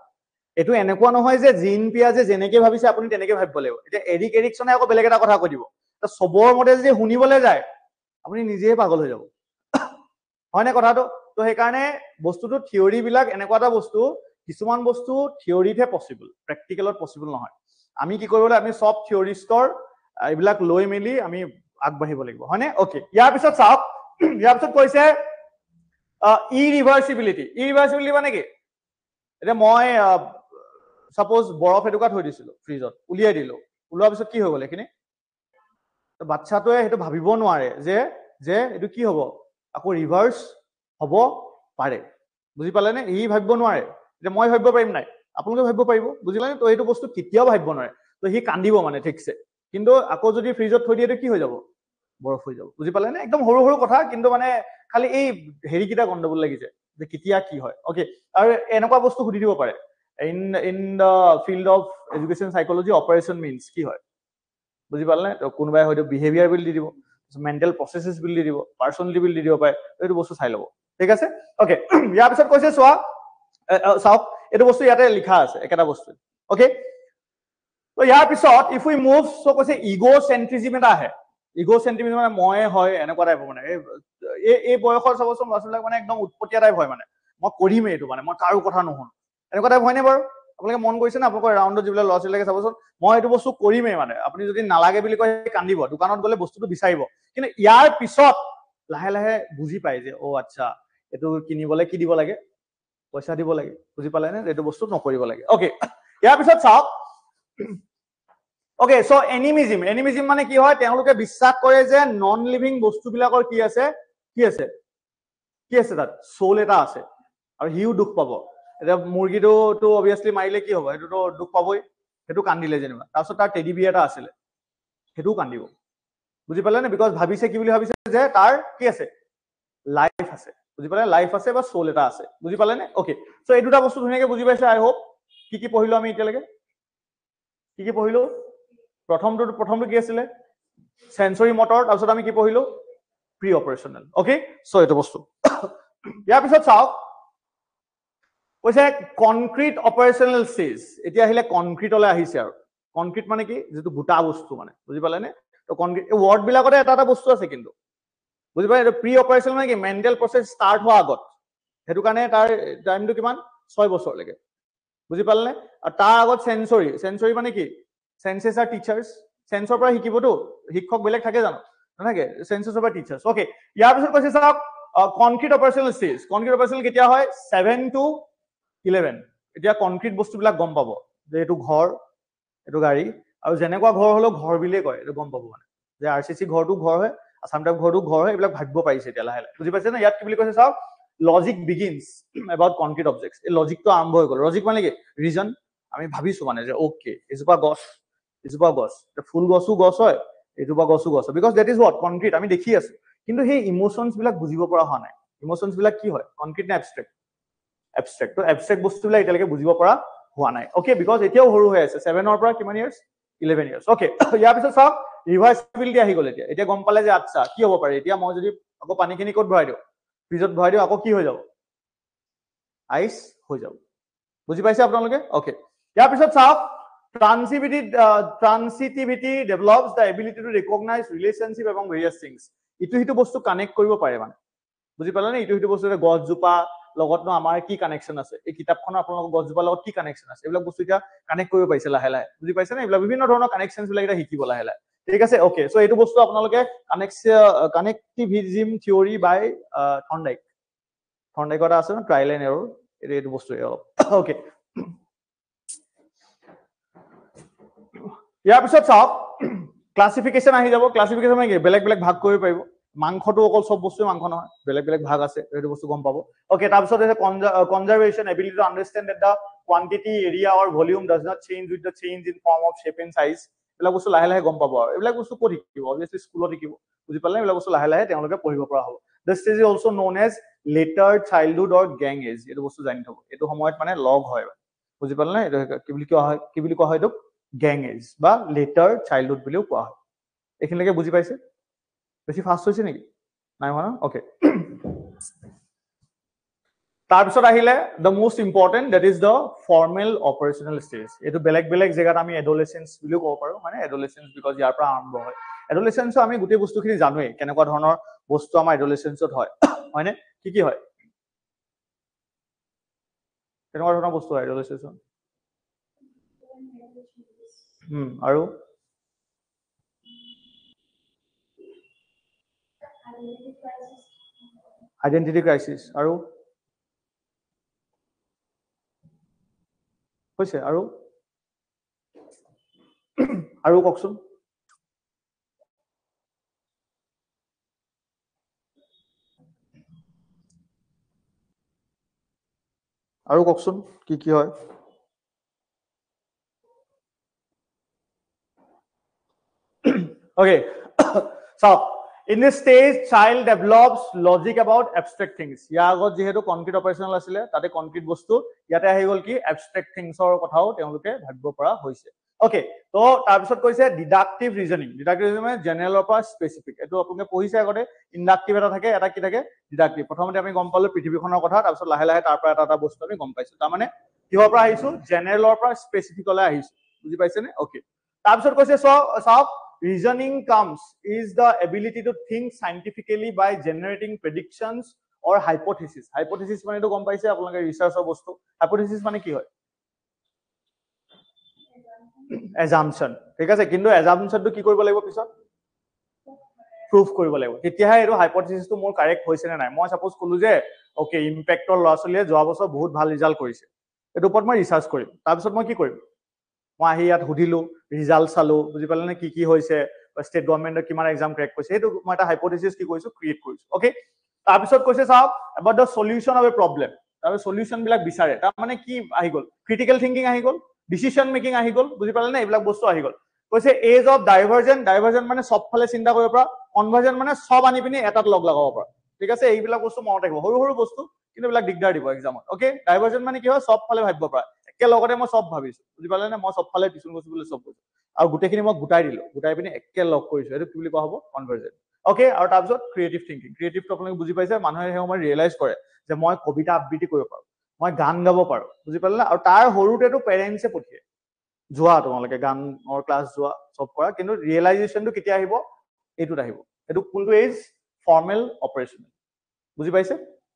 এইটো এনেকুৱা নহয় যে জিন পিয়াজে যেনেকে ভাবিছে আপুনি তেনেকে ভাবিব লাগিব এতিয়া এৰিক এৰিকসনে আকৌ বেলেগ এটা কথা কৈ দিব তো সবৰ মতে যদি শুনিবলৈ যায় আপুনি নিজেই পাগল হৈ যাব হয়নে কথাটো তো সেইকাৰণে বস্তুটো থিওৰি বিলাক এনেকুৱা এটা বস্তু কিছুমান বস্তু থিওৰিতহে পসিবল প্ৰেক্টিকেলত পসিবল নহয় আমি কি কৰিব লাগিব আমি সব থিওৰিষ্টৰ এইবিলাক লৈ মেলি আমি আগবাঢ়িব লাগিব হয়নে ওকে ইয়াৰ পিছত চাওক ইয়াৰ পিছত কৈছে ইৰিভাৰ্সিবিলিটি মানে কি এতিয়া মই সাপোজ বৰফ এটুকা থৈ দিছিলো ফ্ৰিজত উলিয়াই দিলো উলোৱাৰ পিছত কি হৈ গ'ল এখিনি তো বাচ্চাটোৱে সেইটো ভাবিব নোৱাৰে যে যে এইটো কি হ'ব আকৌ ৰিভাৰ্স হ'ব পাৰে বুজি পালে নে ই ভাবিব নোৱাৰে যে মই ভাবিব পাৰিম নাই আপোনালোকে ভাবিব পাৰিব বুজিলে নে তো এইটো বস্তু কেতিয়াও ভাবিব নোৱাৰে তো সি কান্দিব মানে ঠিকছে কিন্তু আকৌ যদি ফ্ৰিজত থৈ দিয়ে কি হৈ যাব বৰফ হৈ যাব বুজি পালে নে একদম সৰু সৰু কথা কিন্তু মানে খালি এই হেৰিকিটা গণ্ডগোল লাগিছে যে কেতিয়া কি হয় ওকে আৰু এনেকুৱা বস্তু সুধি দিব পাৰে in the field of education psychology operation means কি হয় বুজি পালে নে তো কোনোবাই হয়তো বিহেভিয়াৰ বিল দি দিব মেন্টাল প্ৰসেসেস বিল দি দিব পাৰ্সনালিটি বিল দি দিব পাৰে এইটো বস্তু চাই ল'ব ঠিক আছে ওকে ইয়াৰ পিছত কৈছে চোৱা চাওক এইটো বস্তু ইয়াতে লিখা আছে একেটা বস্তু ওকে তো ইয়াৰ পিছত ইফ উই মুভ সো কৈছে ইগোসেন্ট্ৰিজম এটা আহে ইগোসেন্ট্ৰিজম মানে মই হয় এনেকুৱা টাইপ মানে এই বয়সৰ চাবচোন ল'ৰাবিলাক মানে একদম উৎপতীয়া টাইপ হয় মানে মই কৰিমেই এইটো মানে মই কাৰো কথা নুশুনো এনেকুৱা টাইপ হয়নে বাৰু আপোনালোকে মন কৰিছে না আপোনালোকৰ ৰাউণ্ডত যিবিলাক ল'ৰা ছোৱালীকে চাবচোন মই এইটো বস্তু কৰিমেই মানে আপুনি যদি নালাগে বুলি কয় কান্দিব দোকানত গ'লে বস্তুটো বিচাৰিব কিন্তু ইয়াৰ পিছত লাহে লাহে বুজি পায় যে ও আচ্ছা এইটো কিনিবলৈ কি দিব লাগে পইচা দিব লাগে বুজি পালে নে এইটো বস্তু নকৰিব লাগে ওকে ইয়াৰ পিছত চাওক ওকে সো এনিমিজম মানে কি হয় তেওঁলোকে বিশ্বাস কৰে যে নন লিভিং বস্তুবিলাকৰ কি আছে তাত সোল এটা আছে আৰু হিউ দুখ পাব এতিয়া মুৰ্গীটো তো অবিয়াসলি মাৰিলে কি হ'ব এইটো তো দুখ পাবই সেইটো কান্দিলে যেনিবা তাৰপিছত তাৰ টেডি বিয়াৰ এটা আছিলে সেইটো কান্দিব বুজি পালে নে বিকজ ভাবিছে কি বুলি ভাবিছে যে তাৰ কি আছে লাইফ আছে বুজি পালে লাইফ আছে বা সোল এটা আছে বুজি পালে নে ওকে সো এই দুটা বস্তু ধুনীয়াকে বুজি পাইছে আই হোপ কি পঢ়িলো আমি এতিয়ালৈকে কি পঢ়িলো প্ৰথমটো কি আছিলে সেন্সৰি মটৰ, তাৰপিছত আমি কি পঢ়িলো প্ৰি অপাৰেশ্যনেল। অকে, সো এইটো বস্তু ইয়াৰ পিছত চাওক কৈছে কনক্ৰিট অপাৰেশ্যনেল ষ্টেজ। এতিয়া আহিলে কনক্ৰিটলৈ আহিছে আৰু কনক্ৰিট মানে কি যেটো গোটা বস্তু মানে বুজি পালে নে? তো কনক্ৰিট এই ওয়াৰ্ড বিলাকতে এটা এটা বস্তু আছে কিন্তু বুজি পালে। প্ৰি অপাৰেশ্যন মানে কি মেণ্টেল প্ৰসেছ ষ্টাৰ্ট হোৱা আগত, সেইটো কাৰণে তাৰ টাইমটো কিমান 6 বছৰলৈকে বুজি পালে নে? আৰু তাৰ আগত সেন্সৰি, সেন্সৰি মানে কি সেন্সেছ আৰ টিচাৰ্ছ, সেন্সৰ পৰা শিকিবতো, শিক্ষক বেলেগ থাকে জানো নাথাকে, সেন্সেছ অফ টিচাৰ্ছ। ওকে, ইয়াৰ পিছত কৈছে চাওক concrete operational stage. Concrete operational কেতিয়া হয় 7 to 11। এতিয়া কনক্ৰিট বস্তুবিলাক গম পাব যে এইটো ঘৰ এইটো গাড়ী, আৰু যেনেকুৱা ঘৰ হলো ঘৰ বুলিয়ে কয়, এইটো গম পাব মানে যে আৰচিচি ঘৰটো ঘৰ হয়, আসাম টাইপ ঘৰটো ঘৰ হয়, এইবিলাক ভাবিব পাৰিছে এতিয়া লাহে লাহে বুজি পাইছে না? ইয়াত কি বুলি কৈছে চাওক logic begins about concrete objects. এই লজিকটো আৰম্ভ হৈ গ'ল। লজিক মানে কি ৰিজন, আমি ভাবিছো মানে যে ওকে এজোপা গছ ফুল গছো গছ হয়, এজোপা গছো গছ হয়, because that is what concrete, আমি দেখি আছো। কিন্তু সেই ইমোশনছ বিলাক বুজিব পৰা হোৱা নাই। ইমোশনছ বিলাক কি হয় কনক্ৰিট নে এবষ্ট্ৰেক্ট? এবষ্ট্ৰেক্ট। তো এবষ্ট্ৰেক্ট বস্তুবিলাক এতিয়ালৈকে বুজিব পৰা হোৱা নাই। ওকে, বিকজ এতিয়াও সৰু হৈ আছে 7ৰ পৰা কিমান ইয়াৰ্ছ 11 ইয়াৰ্ছ। ওকে, ইয়াৰ পিছত চাওক ৰিভাৰ্চিবিলিটি আহি গ'ল। এতিয়া গম পালে যে আচ্ছা কি হ'ব পাৰে, এতিয়া মই যদি আকৌ পানীখিনি ক'ত ভৰাই দিওঁ ফ্ৰিজত ভৰাই দিওঁ, আকৌ কি হৈ যাব আইচ হৈ যাব। বুজি পাইছে আপোনালোকে? ওকে, ইয়াৰ পিছত চাওক transitivity develops the ability to recognize relationship এবং ভেৰিয়াছ থিংছ। ইটো সিটো বস্তু কানেক্ট কৰিব পাৰে মানে বুজি পালে নে? ইটো সিটো বস্তু গছজোপা লগতনো আমাৰ কি কানেকশ্যন আছে, এই কিতাপখনৰ আপোনালোকৰ গছজোপাৰ লগত কি কানেকশ্যন আছে, এইবিলাক বস্তু এতিয়া কানেক্ট কৰিব পাৰিছে লাহে লাহে বুজি পাইছে নে? এইবিলাক বিভিন্ন ধৰণৰ কানেকশ্যনছ বিলাক এতিয়া শিকিব লাহে লাহে। ঠিক আছে, ওকে, সো এইটো বস্তু আপোনালোকে কানেক্টিভিজম থিয়ৰী বাই থৰ্নডাইক। থৰ্নডাইকৰ এটা আছে ন ট্ৰায়েল এণ্ড এৰৰ, এইটো বস্তুৱে অলপ। ওকে, ইয়াৰ পিছত চাওক ক্লাছিফিকেশ্যন আহি যাব। ক্লাছিফিকেশ্যন মানে কি বেলেগ বেলেগ ভাগ কৰিব পাৰিব। মাংসটো অকল চব বস্তুৱে মাংস নহয়, বেলেগ বেলেগ ভাগ আছে, সেইটো বস্তু গম পাব। ওকে, তাৰপিছত conservation ability to understand the quantity area or volume does not change with the change in form of shape and size. এইবিলাক বস্তু লাহে লাহে গম পাব। আৰু এইবিলাক বস্তু ক'ত শিকিব? অবভিয়াছলি স্কুলত শিকিব বুজি পালে? এইবিলাক বস্তু লাহে লাহে তেওঁলোকে পঢ়িব পৰা হ'ব। The stage is also' known as later childhood or gang age. এইটো বস্তু জানি থব, এইটো সময়ত মানে লগ হয় বুজি পালে নে? এইটো কি বুলি কোৱা হয়, কি বুলি কোৱা হয় এইটোক গেং এজ বা লেটাৰ চাইল্ডহুড বুলিও কোৱা হয়। এইখিনিলৈকে বুজি পাইছে? বেছি ফাষ্ট হৈছে নেকি? নাই হোৱা? ওকে, তাৰপিছত আহিলে the most important that is the formal operational stage. এইটো বেলেগ বেলেগ জেগাত আমি এডলেচেন্স বুলিও ক'ব পাৰো, মানে এডলেচেন্স বিকজ ইয়াৰ পৰা আৰম্ভ হয়। এডলেচেন্সত আমি গোটেই বস্তুখিনি জানোৱেই কেনেকুৱা ধৰণৰ বস্তু আমাৰ এডলেচেন্সত হয়, হয়নে? কি কি হয় কেনেকুৱা ধৰণৰ বস্তু হয় এডলেচেন্সত? আৰু আইডেন্টিটি ক্ৰাইচিছ আৰু হৈছে আৰু কওকচোন। আৰু কওকচোন কি কি হয়? ওকে, চাওক in this stage child develops logic about abstract things. ইয়াৰ আগত যিহেতু কনক্ৰিট অপাৰেশ্যনেল আছিলে, তাতে কনক্ৰিট বস্তু, ইয়াতে আহি গ'ল কি এবষ্ট্ৰেক্ট থিংছৰ কথাও তেওঁলোকে ভাবিব পৰা হৈছে। ওকে, তো তাৰপিছত কৈছে ডিডাক্টিভ ৰিজনিং। ডিডাক্টিভ ৰিজনিং মানে জেনেৰেলৰ পৰা স্পেচিফিক। এইটো আপোনালোকে পঢ়িছে আগতে, ইণ্ডাক্টিভ এটা থাকে, এটা কি থাকে ডিডাক্টিভ। প্ৰথমতে আমি গম পালো পৃথিৱীখনৰ কথা, তাৰপিছত লাহে লাহে তাৰ পৰা এটা এটা বস্তু আমি গম পাইছো। তাৰমানে কিহৰ পৰা আহিছো? জেনেৰেলৰ পৰা স্পেচিফিকলৈ আহিছো বুজি পাইছেনে? ওকে, তাৰপিছত কৈছে চাওক reasoning comes is the ability to think scientifically by generating predictions or hypothesis. Hypothesis মানে তো গম পাইছে আপোনালোকে ৰিসাৰ্চৰ বস্তু। hypothesis মানে কি হয়? assumption। ঠিক আছে, কিন্তু assumptionটো কি কৰিব লাগিব পিছত? প্ৰুফ কৰিব লাগিব, তেতিয়াহে এইটো হাইপথেসিসটো মোৰ কাৰেক্ট হৈছে নে নাই। মই সাপোজ কলো যে ওকে ইম্পেক্টৰ ল'ৰা ছোৱালীয়ে যোৱা বছৰ বহুত ভাল ৰিজাল্ট কৰিছে, এইটোৰ ওপৰত মই ৰিসাৰ্চ কৰিম। তাৰপিছত মই কি কৰিম? মই আহি ইয়াত সুধিলো, ৰিজাল্ট চালো, বুজি পালে নে কি কি হৈছে, ষ্টেট গভৰ্ণমেণ্টৰ কিমান এক্সাম ক্ৰেক কৰিছে, সেইটো মই এটা হাইপথেসিস কি কৰিছো ক্ৰিয়েট কৰিছো। ওকে, তাৰপিছত কৈছে চাওক about the solution of A problem. তাৰপিছত সলিউশন বিলাক বিচাৰে, তাৰ মানে কি আহি গ'ল? ক্ৰিটিকেল থিংকিং আহি গ'ল, ডিচিশন মেকিং আহি গ'ল, বুজি পালে নে? এইবিলাক বস্তু আহি গ'ল। কৈছে এজ অফ ডাইভাৰ্জেন্ট। ডাইভাৰ্জেন্ট মানে চব ফালে চিন্তা কৰিব পৰা, কনভাৰ্জেন্ট মানে চব আনি পিনি এটাত লগ লগাব পৰা। ঠিক আছে, এইবিলাক বস্তু মনত ৰাখিব, সৰু সৰু বস্তু কিন্তু এইবিলাক দিগদাৰ দিব এক্সামত। ওকে, ডাইভাৰ্জেন্ট মানে কি হয়? চব ফালে ভাবিব পৰা, একেলগতে মই চব ভাবিছো, বুজি পালে নে? মই চব ফালে টিউচন কৰিছো বুলি চব কৈছো। আৰু গোটেইখিনি মই গোটাই দিলো গোটাই পিনি একে লগ কৰিছো এইটো কি বুলি কোৱা হ'ব কনভাৰ্জেন্ট ওকে আৰু তাৰপিছত ক্ৰিয়েটিভ থিংকিং ক্ৰিয়েটিভটো আপোনালোকে বুজি পাইছে মানুহে সেই সময় ৰিয়েলাইজ কৰে যে মই কবিতা আবৃত্তি কৰিব পাৰো মই গান গাব পাৰো বুজি পালে না আৰু তাৰ সৰুতেতো পেৰেণ্টছে পঠিয়াই যোৱা তোমালোকে গানৰ ক্লাছ যোৱা চব কৰা কিন্তু ৰিয়েলাইজেশ্যনটো কেতিয়া আহিব এইটোত আহিব এইটো কোনটো এজ ফৰ্মেল অপাৰেশ্যন বুজি পাইছে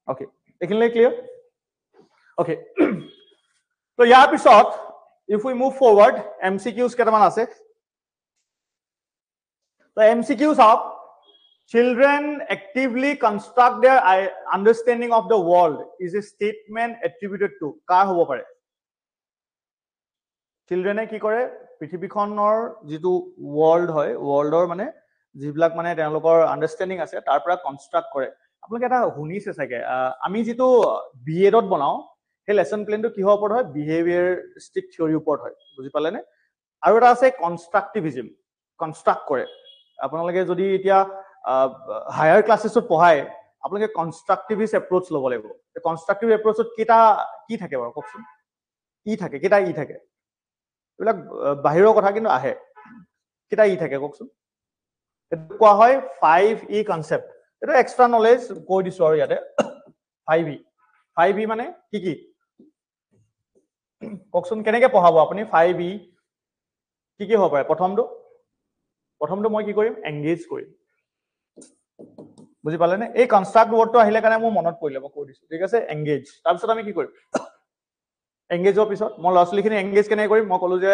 ওকে এইখিনিলৈ ক্লিয়াৰ ওকে তো ইয়াৰ পিছত if we move forward MCQs কেইটামান আছে তো MCQ চাওক children actively construct their understanding of the world is a statement attributed to কাৰ হ'ব পাৰে চিলড্ৰেনে কি কৰে পৃথিৱীখনৰ যিটো ৱৰ্ল্ড হয় ৱৰ্ল্ডৰ মানে যিবিলাক মানে তেওঁলোকৰ আন্ডাৰষ্টেণ্ডিং আছে তাৰ পৰা কনষ্ট্ৰাক্ট কৰে আপোনালোকে এটা শুনিছে চাগে আমি যিটো বিএডত বনাও সেই লেসন প্লেনটো কিহৰ ওপৰত হয় বিহেভিয়াৰিষ্টিক থিওৰিৰ ওপৰত হয় বুজি পালেনে আৰু এটা আছে কনষ্ট্ৰাকটিভিজম কনষ্ট্ৰাক্ট কৰে আপোনালোকে যদি এতিয়া হায়াৰ ক্লাছেছত পঢ়ায় আপোনালোকে কনষ্ট্ৰাকটিভিষ্ট এপ্ৰ'চ ল'ব লাগিব কনষ্ট্ৰাকটিভ এপ্ৰ'চত কেইটা কি থাকে বাৰু কওকচোন ই থাকে কেইটা ই থাকে এইবিলাক বাহিৰৰ কথা কিন্তু আহে কেইটা ই থাকে কওকচোন এইটো কোৱা হয় 5E কনসেপ্ট এইটো এক্সট্ৰা নলেজ কৈ দিছো আৰু ইয়াতে 5E মানে কি কি কওকচোন কেনেকে পঢ়াব আপুনি 5E কি কি হ'ব পাৰে প্ৰথমটো মই কি কৰিম এংগেজ কৰিম বুজি পালেনে এই কনষ্ট্ৰাক্ট ৱৰ্ডটো আহিলে কাৰণে মোৰ মনত পৰিলে মই কৈ দিছো ঠিক আছে এংগেজ তাৰপিছত আমি কি কৰিম এংগেজৰ পিছত মই ল'ৰা ছোৱালীখিনি এংগেজ কেনেকৈ কৰিম মই ক'লো যে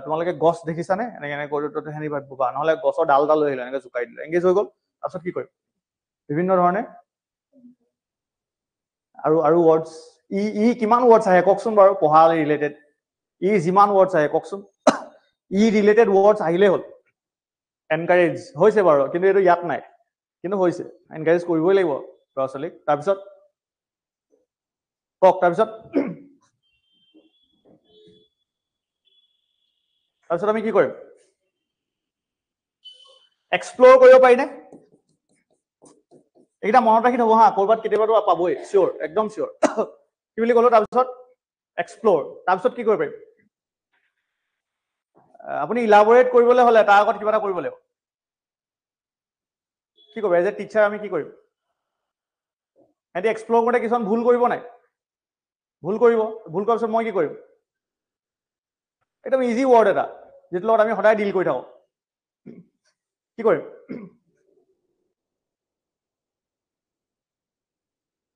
তোমালোকে গছ দেখিছানে এনেকৈ কৰি তো হেৰি ভাবিবা নহ'লে গছৰ ডাল লৈ আহিলে এনেকৈ জোকাই দিলে এংগেজ হৈ গ'ল তাৰপিছত কি কৰিম বিভিন্ন ধৰণে আৰু ৱৰ্ডছ ই কিমান ৱৰ্ডছ আহে কওকচোন বাৰু পঢ়া ৰিলেটেড ই যিমান ৱৰ্ডছ আহে কওকচোন ই ৰিলেটেড ৱৰ্ডছ আহিলেই হ'ল এনকাৰেজ হৈছে বাৰু কিন্তু এইটো ইয়াত নাই কিন্তু হৈছে এনকাৰেজ কৰিবই লাগিব ল'ৰা ছোৱালীক তাৰপিছত কওক তাৰপিছত আমি কি কৰিম এক্সপ্ল'ৰ কৰিব পাৰিনে এইকেইটা মনত ৰাখি থ'ব হা ক'ৰবাত কেতিয়াবাতো পাবই চিয়'ৰ একদম চিয়'ৰ কি বুলি ক'লো তাৰপিছত এক্সপ্ল'ৰ তাৰপিছত কি কৰিব পাৰিম আপুনি ইলাবৰেট কৰিবলৈ হ'লে তাৰ আগত কিবা এটা কৰিব লাগিব কি কৰিব এজ এ টিচাৰ আমি কি কৰিম সিহঁতি এক্সপ্ল'ৰ কৰোঁতে কিছুমান ভুল কৰিব নাই ভুল কৰাৰ পিছত মই কি কৰিম একদম ইজি ৱৰ্ড এটা যিটোৰ লগত আমি সদায় ডিল কৰি থাকোঁ কি কৰিম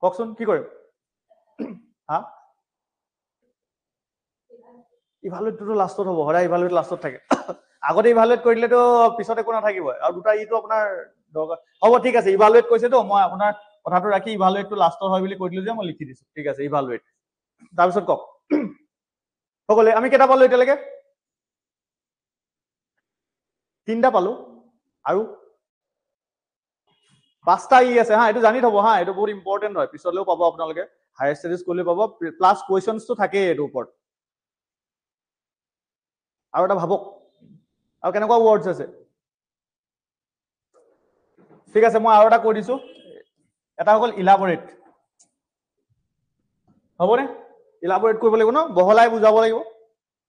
কওকচোন কি কৰিম হা ইভালুৱেটটো লাষ্টত হ'ব সদায় ইভালুৱেট লাষ্টত থাকে আগতে ইভালুৱেট কৰি দিলেতো পিছত একো নাথাকিব আৰু দুটা ইটো আপোনাৰ দৰকাৰ হ'ব ঠিক আছে ইভালুৱেট কৈছেতো মই আপোনাৰ কথাটো ৰাখি ইভালুৱেটটো লাষ্টত হয় বুলি কৈ দিলো যে মই লিখি দিছো ঠিক আছে ইভালুৱেট তাৰপিছত কওক সকলোৱে আমি কেইটা পালো এতিয়ালৈকে 3টা পালো আৰু 5টা ই আছে হা এইটো জানি থব হা এইটো বহুত ইম্পৰ্টেণ্ট হয় পিছলৈও পাব আপোনালোকে হায়াৰ ষ্টাডিজ কৰিলে পাব প্লাছ কুৱেশ্যনছটো থাকেই এইটোৰ ওপৰত আৰু এটা ভাবক আৰু কেনেকুৱা ৱৰ্ডছ আছে ঠিক আছে মই আৰু এটা কৈ দিছো এটা হ'ল ইলাবৰেট হ'বনে ইলাবৰেট কৰিব লাগিব ন বহলাই বুজাব লাগিব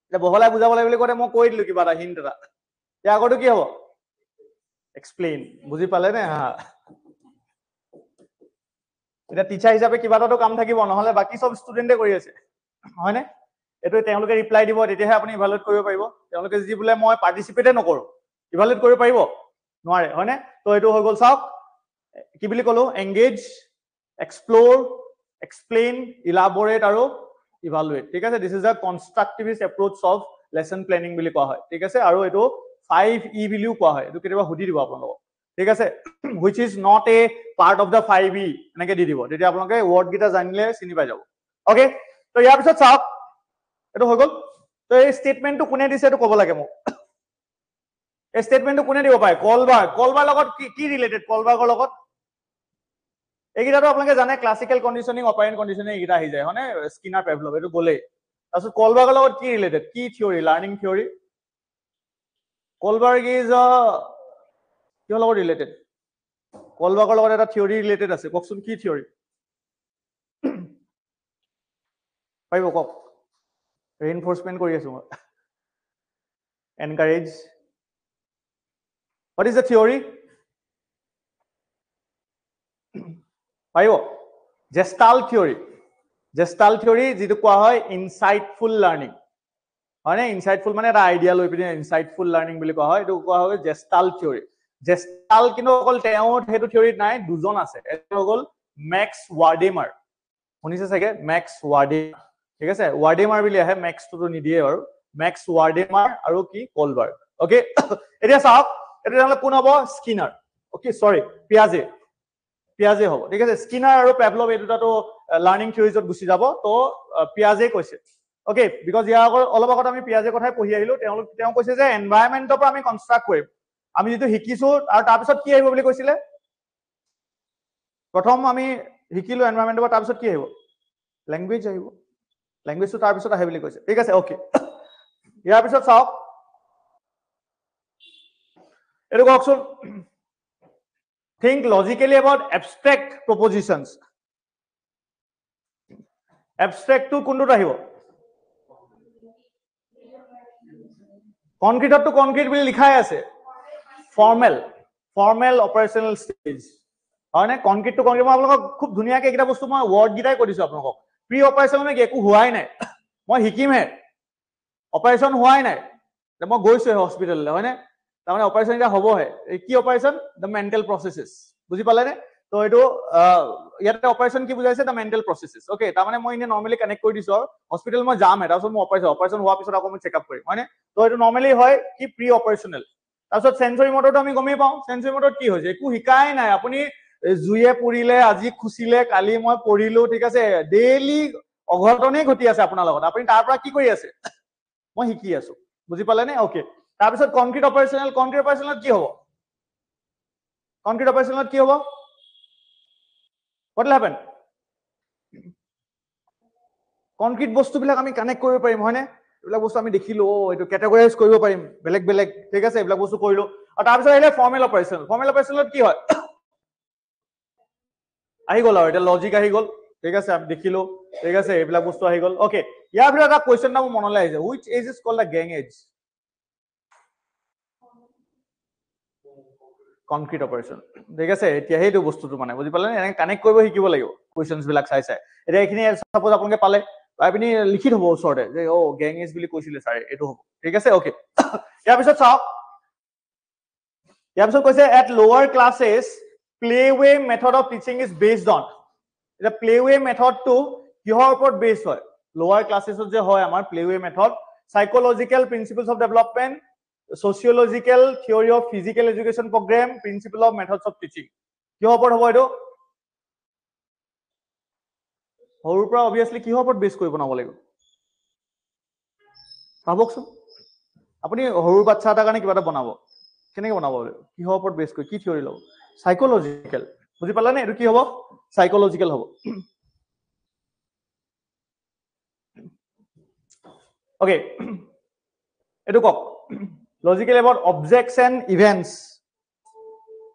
এতিয়া বহলাই বুজাব লাগিব বুলি কওঁতে মই কৈ দিলো কিবা এটা হিণ্ট এটা ইয়াৰ আগতো কি হ'ব এক্সপ্লেইন বুজি পালে নে হা এতিয়া টিচাৰ হিচাপে কিবা এটাতো কাম থাকিব নহ'লে বাকী চব ষ্টুডেণ্টে কৰি আছে হয়নে এইটো তেওঁলোকে ৰিপ্লাই দিব তেতিয়াহে আপুনি ইভালুৱেট কৰিব পাৰিব তেওঁলোকে যদি বোলে মই পাৰ্টিচিপেটে নকৰোঁ ইভালুৱেট কৰিব পাৰিব নোৱাৰে হয়নে তো এইটো হৈ গ'ল চাওক কি বুলি ক'লো এংগেজ এক্সপ্ল'ৰ এক্সপ্লেইন ইলাবৰেট আৰু ইভালুৱেট ঠিক আছে this is a constructivist approach of lesson planning বুলি কোৱা হয় ঠিক আছে আৰু এইটো 5E বুলিও কোৱা হয় এইটো কেতিয়াবা সুধি দিব আপোনালোকক ঠিক আছে which is not a part of the 5E এনেকে দি দিব তেতিয়া আপোনালোকে ৱৰ্ড কেইটা জানিলে চিনি পাই যাব অ'কে তো ইয়াৰ পিছত চাওক এইটো হৈ গ'ল তো এই ষ্টেটমেণ্টটো কোনে দিছে এইটো ক'ব লাগে মোক এই ষ্টেটমেণ্টটো কোনে দিব পাৰে কলবাৰ লগত কি ৰিলেটেড কলবাৰ্গৰ লগত এইকেইটাতো আপোনালোকে জানে ক্লাছিকেল কণ্ডিশ্যনিং অপাৰেণ্ট কণ্ডিশ্যনিং এইকেইটা আহি যায় হয়নে স্কিনাৰ পেভলভ এইটো গ'লেই তাৰপিছত কলবাৰ্গৰ লগত কি ৰিলেটেড কি থিয়ৰী লাৰ্ণিং থিয়ৰী কলবাৰ্গ ইজ কিহৰ লগত ৰিলেটেড কলবাৰ্গৰ লগত এটা থিয়ৰী ৰিলেটেড আছে কওকচোন কি থিয়ৰী পাৰিব কওক ৰিইনফৰ্চমেণ্ট কৰি আছো মই Encourage. What is the theory? Gestalt theory. Gestalt theory jitu koa hoy insightful learning. Hoy na insightful mane eta idea loi pine insightful learning boli koa hoy etu koa hoy Gestalt theory. Gestalt kino okol teot hetu theory nai dujon ase. Eta hogol Max Wardemar. শুনিছে সাগে Max Wardemar. ঠিক আছে Wardemar বলি আহে Max তো নিদিয়ে আৰু Max Wardemar আৰু কি Kohlberg. ওকে এতিয়া চাওক এটা হলে কোন হ'ব স্কিনাৰ. ওকে সৰি পিয়াজে হ'ব ঠিক আছে স্কিনাৰ আৰু পেভলভ এই দুটাটো লাৰ্নিং থিওৰিজত গুছি যাব তো পিয়াজে কৈছে ওকে বিকজ ইয়াৰ অলপ আগত আমি পিয়াজে কথাই পঢ়ি আহিলো তেওঁ কৈছে যে এনভায়ৰনমেন্টৰ পৰা আমি কনস্ট্ৰাক্ট কৰিম আমি যেটো শিকিছো আৰু তাৰ পিছত কি আহিব বুলি কৈছিলে প্ৰথম আমি শিকিলো এনভায়ৰনমেন্টৰ পৰা তাৰ পিছত কি আহিব ল্যাঙ্গুৱেজ আহিব ল্যাঙ্গুৱেজটো তাৰ পিছত আহে বুলি কৈছে ঠিক আছে ওকে ইয়াৰ পিছত চাওক এটো কওকচোন think logically about abstract propositions abstract to কোনটো আহিব concrete to concrete বুলি লিখাই আছে formal operational stage হয় না concrete to concrete মই আপোনাক খুব ধুনিয়াকে এটা বস্তু মই ওয়ার্ড গিটাই কৰিছো আপোনাক প্ৰি অপাৰেশন মে একো হোৱাই নাই মই শিকিমহে অপাৰেশন হোৱাই নাই মই গৈছো হস্পিটাললৈ হয় না তাৰমানে অপাৰেশন এটা হবহে কি অপাৰেশন দ্য মেন্টাল প্ৰসেসেস বুজি পালে নে তো এটো ইয়াতে অপাৰেশন কি বুজাইছে দ্য মেন্টাল প্ৰসেসেস ওকে তাৰমানে মই ইনে নৰমালি কানেক্ট কৰি দিছো হস্পিটাল মই যাম এটা সব মই অপাৰেশন হোৱাৰ পিছত আকৌ মই চেকআপ কৰিম হয়নে তো এটো নৰমালি হয় কি প্ৰি অপাৰেশনাল তাৰপিছত সেন্সৰি মোটৰটো আমি গমেই পাওঁ সেন্সৰি মোটৰত কি হৈছে একো শিকাই নাই আপুনি জুয়ে পুৰিলে আজি খুচিলে কালি মই পঢ়িলো ঠিক আছে ডেইলি অঘটনে ঘটি আছে আপোনাৰ লগত আপুনি তাৰ পৰা কি কৰি আছে মই শিকি আছো বুজি পালে নে ওকে তাৰপিছত কনক্ৰিট অপাৰেশনাল কি হ'ব কনক্ৰিট অপাৰেশনাল কি হ'ব what will happen কনক্ৰিট বস্তুবিলাক আমি কানেক্ট কৰিব পাৰিম হয়নে এইবিলাক বস্তু আমি দেখিলো এটো ক্যাটাগৰাইজ কৰিব পাৰিম বেলেগ ঠিক আছে এইবিলাক বস্তু কৰিলো আৰু তাৰপিছত আহিলে ফৰ্মেল অপাৰেশনাল কি হয় আহি গল আৰু এটা লজিক আহি গল ঠিক আছে আমি দেখিলো ঠিক আছে এইবিলাক বস্তু আহি গল ওকে ইয়াৰ ভিতৰত এটা কোৱেশ্চন নাম মনলৈ আহিছে which age is called the gang age concrete operation ঠিক আছে এতিয়া হেইটো বস্তুটো মানে বুজি পালে এনে কানেক্ট কৰিব শিকিব লাগিব কোৱেশ্চনস বিলাক চাই এতিয়া এখিনি সাপোজ আপোনালোকে পালে আপুনি লিখি থব ওচৰতে যে ও গ্যাং এজ বুলি কৈছিলে স্যাৰ এটো হ'ব ঠিক আছে ওকে ইয়াৰ পিছত চাওক ইয়াৰ পিছত কৈছে at lower classes playway method of teaching is based on এটা playway method টো কিহৰ ওপৰত বেস হয় lower classes যে হয় আমাৰ playway method psychological principles of development sociological theory of physical education program principle of methods of teaching কিহৰ ওপৰত হ'ব এটো সৰুৰ পৰা obviously কিহৰ ওপৰত বেস কৰি বনাব লাগিব ভাবকচোন আপুনি সৰু বাচ্চা এটা কাৰণে কিবা এটা বনাব কেনেকৈ বনাব কিহৰ ওপৰত বেস কৰি কি থিওৰি লব সাইকোলজিক্যাল বুজি পালা নে এটো কি হ'ব সাইকোলজিক্যাল হ'ব ওকে এটো কক logical about objects and events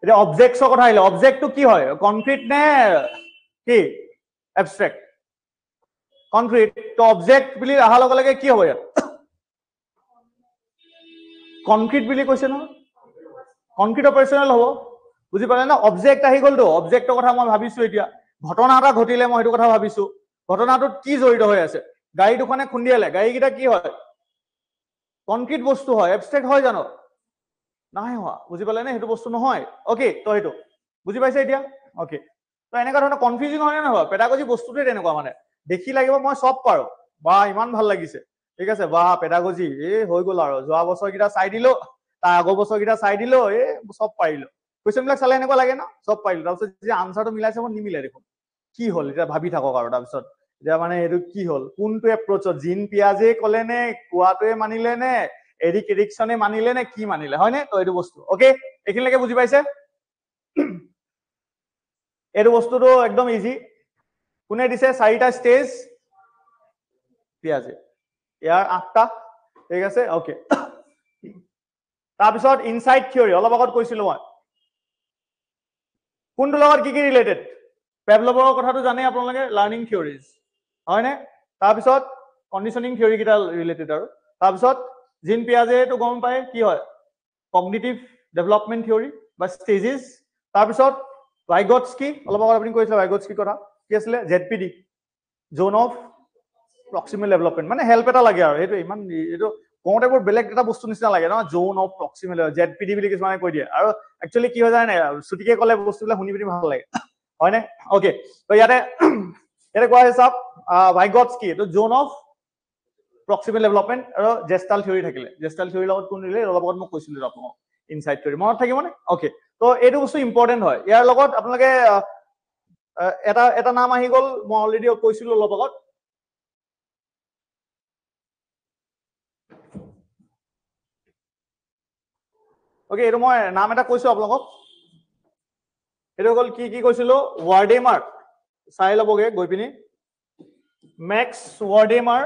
এটা অবজেক্টছৰ কথা আহিলে অবজেক্টটো কি হয় কনক্ৰিট নে কি এবস্ট্ৰাক্ট কনক্ৰিট তো অবজেক্ট বুলি আহা লগে লগে কি হ'ব ইয়াত কনক্ৰিট বুলি কৈছে ন কনক্ৰিট অপাৰেশনাল হ'ব বুজি পালে না অবজেক্ট আহি গল তো অবজেক্টৰ কথা মই ভাবিছো এতিয়া ঘটনা এটা ঘটিলে মই এটো কথা ভাবিছো ঘটনাটোত কি জড়িত হৈ আছে গাড়ী দুখনে খুন্দিয়ালে গাড়ীকিটা কি হয় কনক্ৰিট বস্তু হয় এবস্ট্ৰাক্ট হয় জানো নাই হোৱা বুজি পালে নে হেতু বস্তু নহয় ওকে তো হেতু বুজি পাইছে এতিয়া ওকে তো এনেকা ধৰণৰ কনফিউজিং হয় না নহয় পেডাগজি বস্তুটোই তেনেকুৱা মানে দেখি লাগিব মই সব পাৰো বা ইমান ভাল লাগিছে ঠিক আছে বা পেডাগজি হৈ গল আৰু যোৱা বছৰ কিটা চাই দিলো তাৰ আগৰ বছৰ কিটা চাই দিলো সব পাৰিলো কোৱেশ্চন বিলাক চালে এনেকুৱা লাগে না সব পাৰিলো তাৰপিছত যে আনসাৰটো মিলাইছে মই নিমিলে দেখোন কি হল এটা ভাবি থাকক আৰু তাৰপিছত যে মানে এটো কি হল কোনটো এপ্ৰোচত জিন পিয়াজে কলে নে কোৱাটোৱে মানিলে নে এৰিক এৰিকসনে মানিলে নে কি মানিলে হয় নে তো এটো বস্তু ওকে এখিনলৈকে বুজি পাইছে এটো বস্তুটো একদম ইজি কোনে দিছে চাৰিটা স্টেজ পিয়াজে ইয়াৰ 8টা ঠিক আছে ওকে তাৰপিছত ইনসাইট থিওৰি অলপ আগত কৈছিলো মই কোনটো লগত কি ৰিলেটেড পেভলভৰ কথাটো জানে আপোনালোকে লাৰ্নিং থিওৰিজ হয় নে তাৰপিছত কন্ডিশনিং থিওৰি কিটা ৰিলেটেড আৰু তাৰপিছত জিন পিয়াজে তো গম পায় কি হয় কগনিটিভ ডেভেলপমেন্ট থিওৰি বা ষ্টেজেছ তাৰপিছত ভাইগটস্কি অলপ আগত আপুনি কৈছিলে ভাইগটস্কি কথা কি আছিলে ZPD Jon of proximal development মানে হেল্প এটা লাগে আৰু এইটো ইমান এইটো কওঁতে বৰ বেলেগ এটা বস্তু নিচিনা লাগে ন জোন অফ প্ৰক্সিমেল জেডপিডি বুলি কিছুমানে কৈ দিয়ে আৰু একচুৱেলি কি হৈ যায় নাই ছুটিকে ক'লে বস্তুবিলাক শুনি পিনি ভাল লাগে হয়নে অ'কে তো ইয়াতে কোৱা হিচাপ ভাইগটস্কি এইটো জোন অফ প্ৰক্সিমেল ডেভেলপমেন্ট আৰু জেষ্টাল থিওৰি থাকিলে জেষ্টাল থিওৰিৰ লগত কোন দিলে অলপ আগত মই কৈছিলো আপোনাক ইনসাইড থিওৰি মনত থাকিবনে অ'কে তো এইটো বস্তু ইম্পৰ্টেণ্ট হয় ইয়াৰ লগত আপোনালোকে এটা নাম আহি গ'ল মই অলৰেডি কৈছিলো অলপ আগত অ'কে এইটো মই নাম এটা কৈছো আপোনালোকক এইটো হ'ল কি কৈছিলো ৱাৰ্ডেমাৰ চাই ল'বগে গৈ পিনি মেক্স ৱাৰ্ডেমাৰ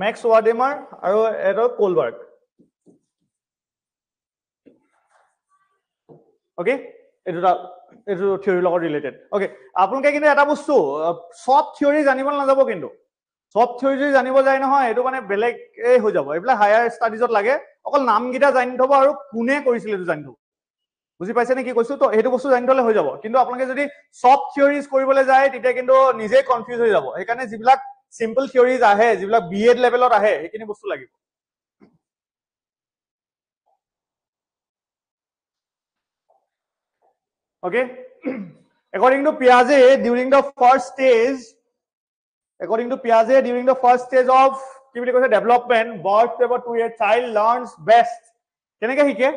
মেক্স ৱাৰ্ডেমাৰ আৰু এইটো কোলবাৰ্গ অ'কে এইটো থিওৰিৰ লগত ৰিলেটেড অ'কে আপোনালোকে কিন্তু এটা বস্তু সব থিওৰি জানিব নাযাব কিন্তু সব থিওৰি যদি জানিব যায় নহয় এইটো মানে বেলেগ হৈ যাব এইবিলাক হায়াৰ ষ্টাডিজত লাগে অকল নামকেইটা জানি থব আৰু কোনে কৰিছিল এইটো জানি থব বুজি পাইছে নে কি কৈছো তো সেইটো বস্তু জানি থলে হৈ যাব কিন্তু আপোনালোকে যদি সব থিওৰিজ কৰিবলৈ যায় তেতিয়া কিন্তু নিজে কনফিউজ হৈ যাব সেইকাৰণে যিবিলাক সিম্পল থিওৰিজ আহে যিবিলাক বিএড লেভেলত আহে সেইখিনি বস্তু লাগিব okay according to Piaget during the first stage of কি বুলি কৈছে development birth to a child learns best কেনেকৈ শিকে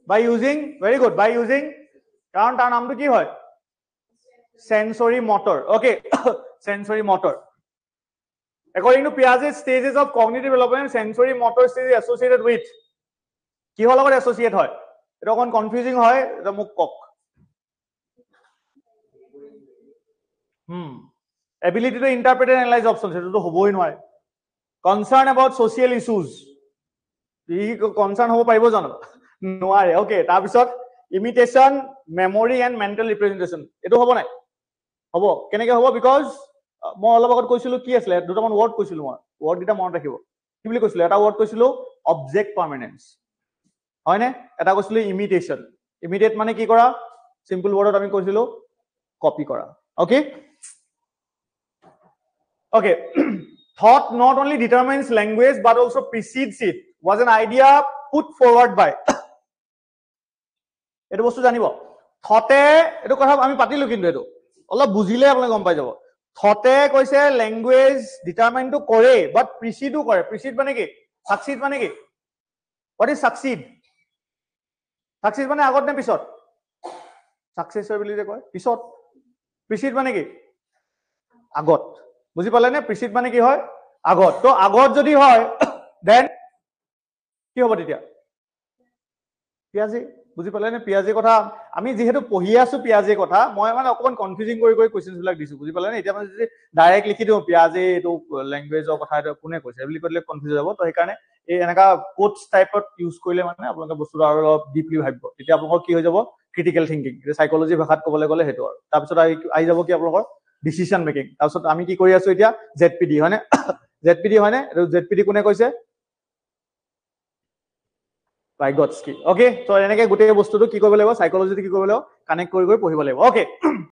by using very good by using কাৰণ তাৰ নামটো কি হয় sensory motor okay sensory motor according to Piaget stages of cognitive development sensory motor stage is associated with কিহৰ লগত associate হয় এটা অকন কনফিউজিং হয় এটা মোক কক ability to interpret and analyze options সেটো হবই নোৱাৰে concern about social issues E concern হ'ব পাৰিব জানো নোৱাৰে ওকে তাৰ পিছত imitation memory and mental representation এটো হ'ব নাই হ'ব কেনেকৈ হ'ব বিকজ মই অলপ আগত কৈছিলো কি আছিল দুটামান ওয়াৰ্ড কৈছিলো মই ওয়াৰ্ড দুটা মনত ৰাখিব কি বুলি কৈছিলো এটা ওয়াৰ্ড কৈছিলো অবজেক্ট পাৰ্মানেন্স হয়নে এটা কৈছিলো ইমিটেশন ইমিটেট মানে কি কৰা সিম্পল ওয়াৰ্ডত আমি কৈছিলো কপি কৰা okay okay thought not only determines language but also precedes it was an idea put forward by এটো বস্তু জানিব থটে এটো কথা আমি পাতিলো কিন্তু এটো অলপ বুজিলে আপুনি গম পাই যাব থটে কৈছে ল্যাঙ্গুৱেজ ডিটাৰমাইন টু কৰে বাট প্ৰিচিডো কৰে প্ৰিচিড মানে কি সাকসিড মানে কি what is succeed সাকসিড মানে আগত নে পিছত সাকসেসৰ বুলি যে কয় পিছত প্ৰিচিড মানে কি আগত বুজি পালে নে প্ৰিচিড মানে কি হয় আগত তো আগত যদি হয় দেন কি হ'ব তেতিয়া পিয়াজি বুজি পালে নে পিয়াজি কথা আমি যেহেতু পঢ়ি আছো পিয়াজি কথা মই মানে অকন কনফিউজিং কৰি কোৱেশ্চনছ বিলাক দিছো বুজি পালে নে এতিয়া মানে যদি ডাইৰেক্ট লিখি দিও পিয়াজি এটো ল্যাঙ্গুৱেজৰ কথা এটা কোনে কৈছে বুলি কলে কনফিউজ যাব তো সেইকাৰণে এই এনেকা কোটস টাইপত ইউজ কৰিলে মানে আপোনালোকে বস্তুটো আৰু অলপ ডিপলি ভাবিব তেতিয়া আপোনালোকৰ কি হৈ যাব ক্ৰিটিকেল থিংকিং সাইকোলজি ভাষাত ক'বলৈ গ'লে হেটো আৰু তাৰপিছত আহি যাব কি আপোনালোকৰ ডিসিশন মেকিং তাৰপিছত আমি কি কৰি আছো এতিয়া জেডপিডি হয়নে জেডপিডি হয়নে জেডপিডি কোনে কৈছে Vygotsky okay so এনেকে গোটেই বস্তুটো কি কৰিব লাগিব সাইকোলজিটো কি কৰিব লাগিব কানেক্ট কৰি পঢ়িব লাগিব okay